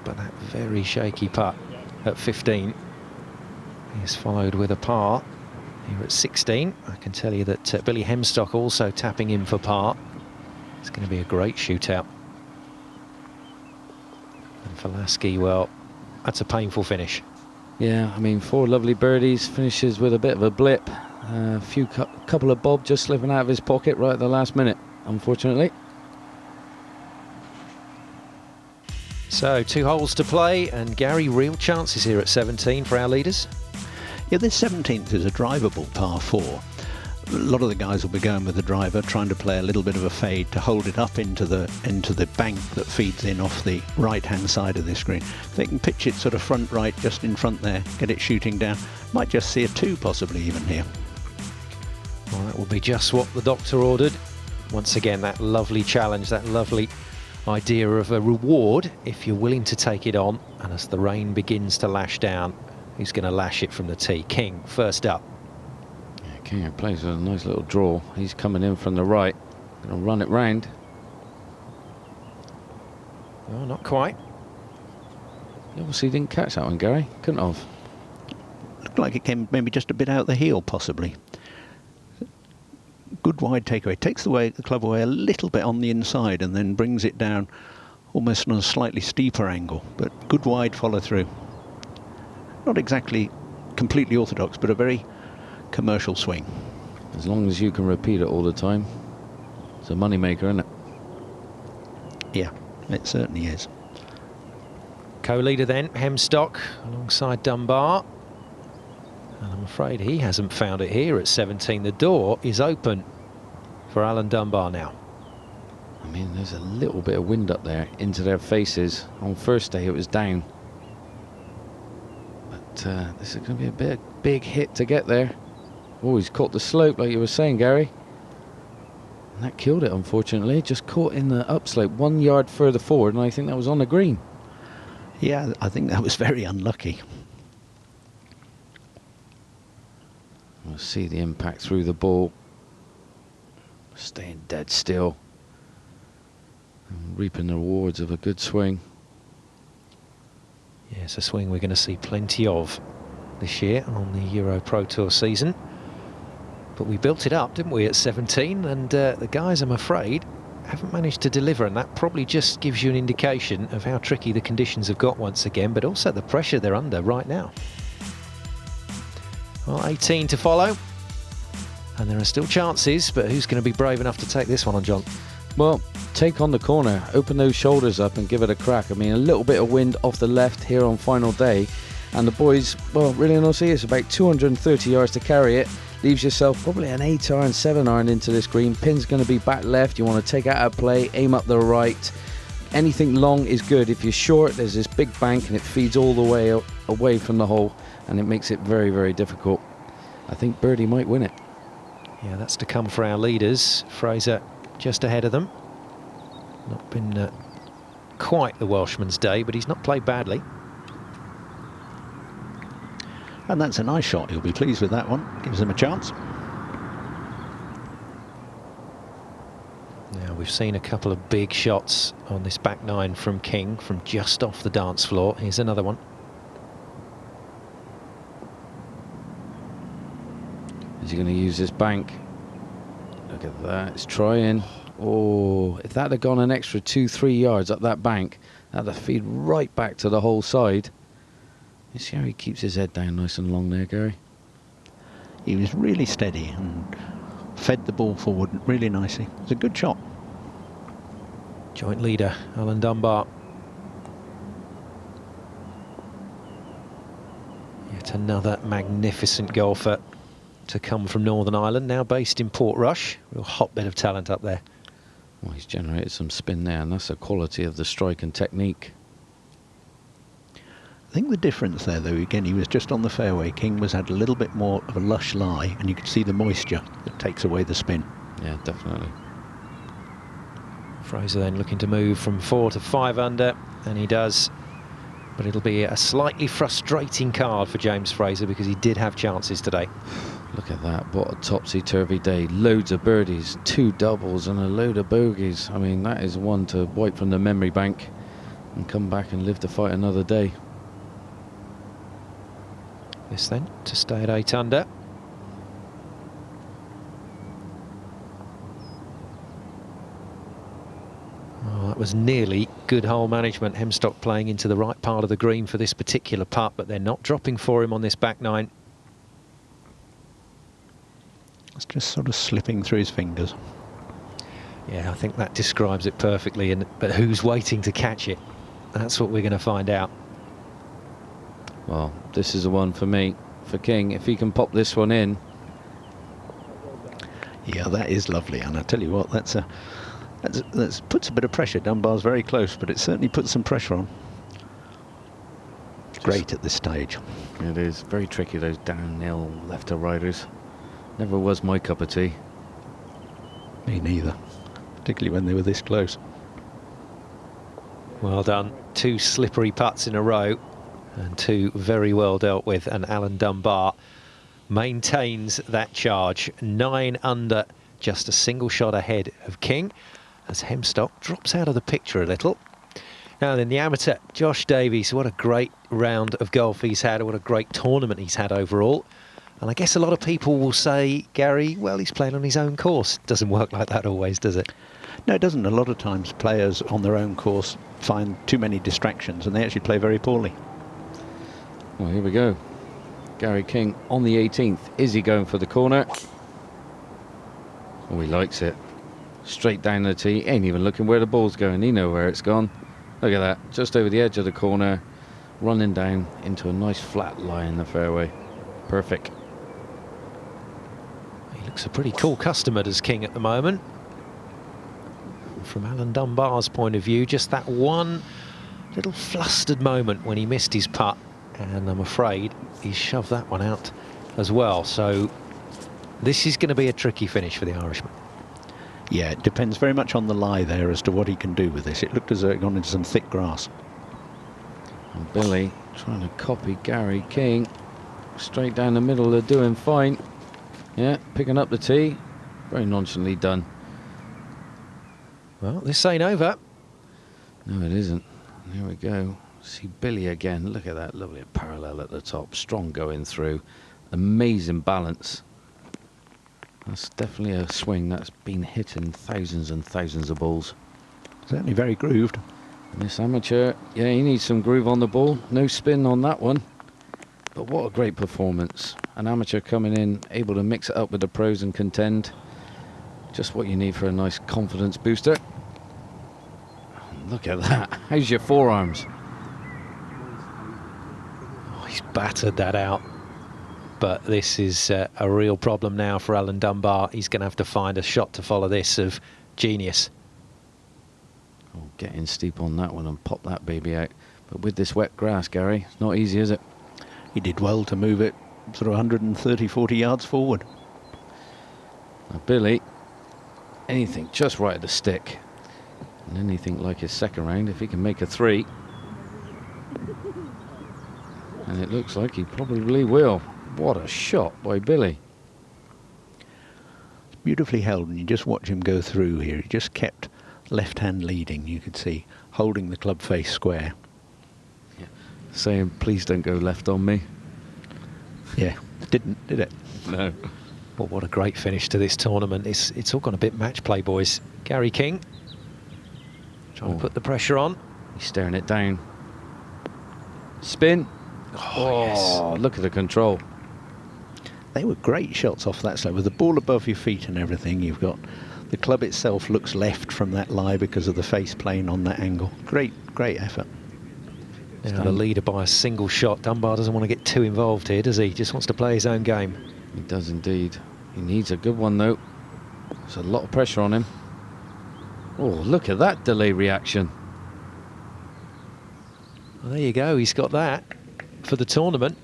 but that very shaky putt at 15 is followed with a par here at 16. I can tell you that Billy Hemstock also tapping in for par. It's going to be a great shootout. And for Lasky, well, that's a painful finish. Yeah, I mean, 4 lovely birdies, finishes with a bit of a blip. Couple of bob just slipping out of his pocket right at the last minute, unfortunately. So 2 holes to play, and Gary, real chances here at 17 for our leaders. Yeah, this 17th is a drivable par 4. A lot of the guys will be going with the driver, trying to play a little bit of a fade to hold it up into the bank that feeds in off the right-hand side of this green. If they can pitch it sort of front right, just in front there, get it shooting down, might just see a 2 possibly even here. Well, that will be just what the doctor ordered. Once again, that lovely challenge, that lovely idea of a reward if you're willing to take it on. And as the rain begins to lash down, who's going to lash it from the tee? King first up. King plays with a nice little draw. He's coming in from the right. Going to run it round. Oh, not quite. He obviously didn't catch that one, Gary. Couldn't have. Looked like it came maybe just a bit out the heel, possibly. Good wide takeaway. Takes the club away a little bit on the inside and then brings it down almost on a slightly steeper angle. But good wide follow through. Not exactly completely orthodox, but a very commercial swing. As long as you can repeat it all the time, it's a money maker, isn't it? Yeah, it certainly is. Co-leader then, Hemstock, alongside Dunbar. And I'm afraid he hasn't found it here at 17. The door is open for Alan Dunbar now. I mean, there's a little bit of wind up there into their faces. On first day it was down. But this is going to be a big hit to get there. Oh, he's caught the slope like you were saying, Gary. And that killed it, unfortunately. Just caught in the upslope 1 yard further forward, and I think that was on the green. Yeah, I think that was very unlucky. We'll see the impact through the ball. Staying dead still. And reaping the rewards of a good swing. Yeah, it's a swing we're going to see plenty of this year on the EuroPro Tour season. But we built it up, didn't we, at 17? And the guys, I'm afraid, haven't managed to deliver, and that probably just gives you an indication of how tricky the conditions have got once again, but also the pressure they're under right now. Well, 18 to follow, and there are still chances, but who's going to be brave enough to take this one on, John? Well, take on the corner, open those shoulders up and give it a crack. I mean, a little bit of wind off the left here on final day, and the boys, well, really not see it's about 230 yards to carry it. Leaves yourself probably an 8-iron, 7-iron into this green. Pin's going to be back left. You want to take out a play, aim up the right. Anything long is good. If you're short, there's this big bank and it feeds all the way away from the hole, and it makes it very, very difficult. I think birdie might win it. Yeah, that's to come for our leaders. Fraser just ahead of them. Not been quite the Welshman's day, but he's not played badly. And that's a nice shot. He'll be pleased with that one. Gives him a chance. Now, we've seen a couple of big shots on this back nine from King from just off the dance floor. Here's another one. Is he going to use this bank? Look at that. It's trying. Oh, if that had gone an extra 2-3 yards up that bank, that'd feed right back to the whole side. You see how he keeps his head down nice and long there, Gary? He was really steady and fed the ball forward really nicely. It was a good shot. Joint leader, Alan Dunbar. Yet another magnificent golfer to come from Northern Ireland, now based in Portrush. Real hotbed of talent up there. Well, he's generated some spin there, and that's the quality of the strike and technique. I think the difference there, though, again, he was just on the fairway. King had a little bit more of a lush lie, and you could see the moisture that takes away the spin. Yeah, definitely. Fraser then looking to move from 4 to 5 under, and he does. But it'll be a slightly frustrating card for James Fraser because he did have chances today. Look at that, what a topsy-turvy day. Loads of birdies, 2 doubles and a load of bogeys. I mean, that is one to wipe from the memory bank and come back and live to fight another day. This then to stay at 8 under. Oh, that was nearly good hole management. Hemstock playing into the right part of the green for this particular putt, but they're not dropping for him on this back nine. It's just sort of slipping through his fingers. Yeah, I think that describes it perfectly. But who's waiting to catch it? That's what we're going to find out. Well, this is the one for me, for King. If he can pop this one in. Yeah, that is lovely, and I tell you what, that puts a bit of pressure. Dunbar's very close, but it certainly puts some pressure on. It's great at this stage. It is very tricky, those downhill left to righters. Never was my cup of tea. Me neither, particularly when they were this close. Well done. 2 slippery putts in a row, and 2 very well dealt with, and Alan Dunbar maintains that charge. 9 under, just a single shot ahead of King, as Hemstock drops out of the picture a little. Now then, the amateur, Josh Davies, what a great round of golf he's had, what a great tournament he's had overall. And I guess a lot of people will say, Gary, well, he's playing on his own course. Doesn't work like that always, does it? No, it doesn't. A lot of times players on their own course find too many distractions and they actually play very poorly. Well, here we go. Gary King on the 18th. Is he going for the corner? Oh, he likes it. Straight down the tee. Ain't even looking where the ball's going. He knows where it's gone. Look at that. Just over the edge of the corner. Running down into a nice flat lie in the fairway. Perfect. He looks a pretty cool customer, does King, at the moment. From Alan Dunbar's point of view, just that one little flustered moment when he missed his putt, and I'm afraid he shoved that one out as well. So this is going to be a tricky finish for the Irishman. Yeah, it depends very much on the lie there as to what he can do with this. It looked as though it had gone into some thick grass. And Billy trying to copy Gary King. Straight down the middle, they're doing fine. Yeah, picking up the tee. Very nonchalantly done. Well, this ain't over. No, it isn't. Here we go. See Billy again. Look at that lovely parallel at the top. Strong going through. Amazing balance. That's definitely a swing that's been hitting thousands and thousands of balls. Certainly very grooved. And this amateur, yeah, he needs some groove on the ball. No spin on that one. But what a great performance. An amateur coming in, able to mix it up with the pros and contend. Just what you need for a nice confidence booster. Look at that. How's your forearms? Oh, he's battered that out. But this is a real problem now for Alan Dunbar. He's going to have to find a shot to follow this of genius. Oh, get in steep on that one and pop that baby out. But with this wet grass, Gary, it's not easy, is it? He did well to move it sort of 130, 40 yards forward. Now, Billy, anything just right at the stick. And anything like his second round, if he can make a 3. And it looks like he probably will. What a shot by Billy. It's beautifully held, and you just watch him go through here. He just kept left hand leading, you could see, holding the club face square. Yeah. Saying, please don't go left on me. Yeah, didn't, did it? No. Well, what a great finish to this tournament. It's all gone a bit match play, boys. Gary King trying to put the pressure on. He's staring it down. Spin. Oh, yes. Look at the control. They were great shots off that side with the ball above your feet and everything. You've got the club itself looks left from that lie because of the face plane on that angle. Great effort. Now the leader by a single shot. Dunbar doesn't want to get too involved here, does he? Just wants to play his own game. He does indeed. He needs a good one though. There's a lot of pressure on him. Oh, look at that delay reaction. Well, there you go. He's got that for the tournament.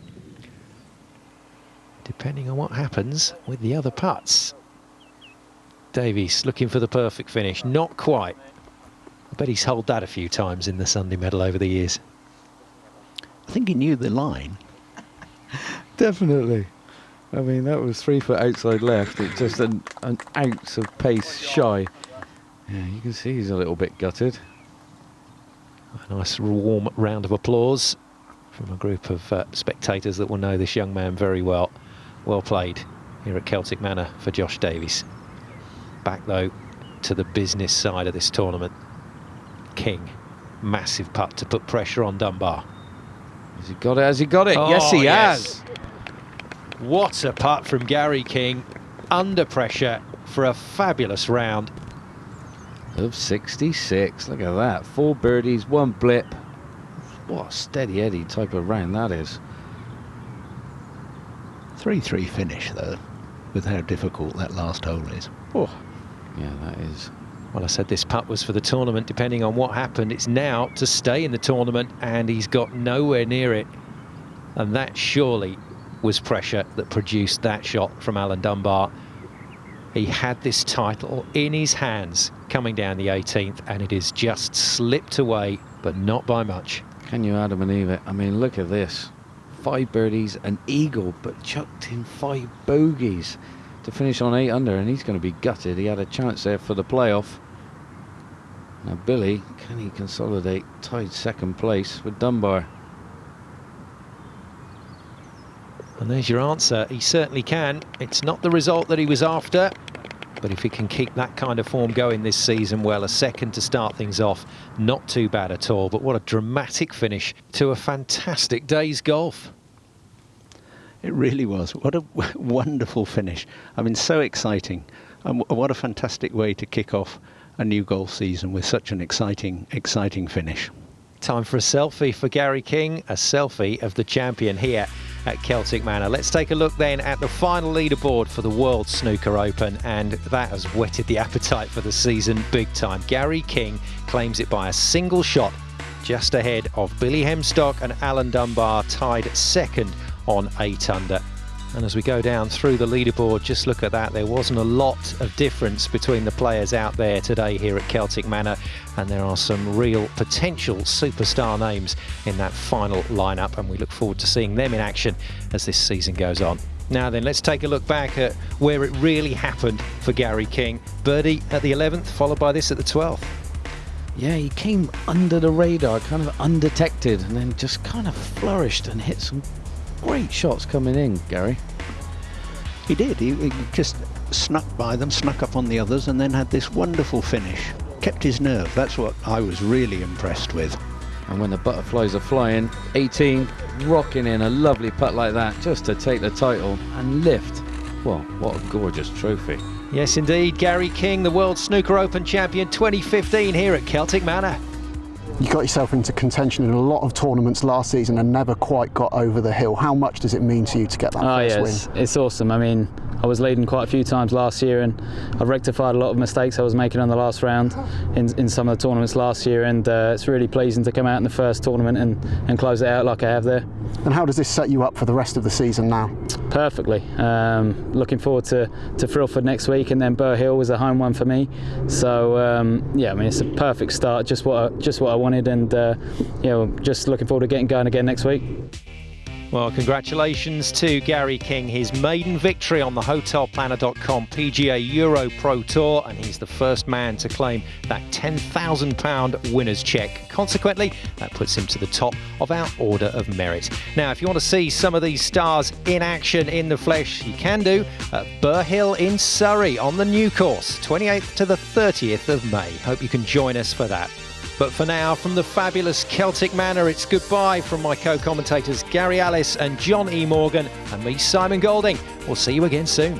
Depending on what happens with the other putts. Davies looking for the perfect finish. Not quite. I bet he's holed that a few times in the Sunday Medal over the years. I think he knew the line. Definitely. I mean, that was 3 foot outside left. It's just an ounce of pace shy. Yeah, you can see he's a little bit gutted. A nice warm round of applause from a group of spectators that will know this young man very well. Well played here at Celtic Manor for Josh Davies. Back though to the business side of this tournament. King, massive putt to put pressure on Dunbar. Has he got it? Has he got it? Oh, yes, he has. What a putt from Gary King. Under pressure for a fabulous round. Of 66. Look at that. 4 birdies, 1 blip. What a steady Eddie type of round that is. 3-3 finish though, with how difficult that last hole is. Oh. Yeah, that is. Well, I said this putt was for the tournament. Depending on what happened, it's now to stay in the tournament, and he's got nowhere near it. And that surely was pressure that produced that shot from Alan Dunbar. He had this title in his hands coming down the 18th, and it has just slipped away, but not by much. Can you Adam and Eve it? I mean, look at this. 5 birdies, an eagle, but chucked in 5 bogeys to finish on 8 under, and he's going to be gutted. He had a chance there for the playoff. Now Billy, can he consolidate? Tied second place with Dunbar. And there's your answer. He certainly can. It's not the result that he was after, but if he can keep that kind of form going this season, well, a second to start things off, not too bad at all. But what a dramatic finish to a fantastic day's golf. It really was. What a wonderful finish. I mean, so exciting. And what a fantastic way to kick off a new golf season with such an exciting finish. Time for a selfie for Gary King, a selfie of the champion here at Celtic Manor. Let's take a look then at the final leaderboard for the World Snooker Open, and that has whetted the appetite for the season big time. Gary King claims it by a single shot, just ahead of Billy Hemstock and Alan Dunbar, tied second on 8 under. And as we go down through the leaderboard, just look at that. There wasn't a lot of difference between the players out there today here at Celtic Manor, and there are some real potential superstar names in that final lineup, and we look forward to seeing them in action as this season goes on. Now then, let's take a look back at where it really happened for Gary King. Birdie at the 11th, followed by this at the 12th. Yeah, he came under the radar, kind of undetected, and then just kind of flourished and hit some great shots coming in, Gary. He did. He just snuck by them, snuck up on the others, and then had this wonderful finish. Kept his nerve. That's what I was really impressed with. And when the butterflies are flying, 18, rocking in a lovely putt like that, just to take the title and lift. Well, what a gorgeous trophy. Yes, indeed. Gary King, the World Snooker Open Champion 2015 here at Celtic Manor. You got yourself into contention in a lot of tournaments last season and never quite got over the hill. How much does it mean to you to get that first win? It's awesome. I mean, I was leading quite a few times last year, and I've rectified a lot of mistakes I was making on the last round in some of the tournaments last year, and it's really pleasing to come out in the first tournament and close it out like I have there. And how does this set you up for the rest of the season now? Perfectly. Looking forward to Thrillford next week, and then Burr Hill was a home one for me. So yeah, I mean, it's a perfect start, just what I wanted, and you know, just looking forward to getting going again next week. Well, congratulations to Gary King, his maiden victory on the hotelplanner.com PGA EuroPro Tour, and he's the first man to claim that £10,000 winner's cheque. Consequently, that puts him to the top of our order of merit. Now, if you want to see some of these stars in action in the flesh, you can do at Burr Hill in Surrey on the new course, 28th to the 30th of May. Hope you can join us for that. But for now, from the fabulous Celtic Manor, it's goodbye from my co-commentators Gary Ellis and John E. Morgan, and me, Simon Golding. We'll see you again soon.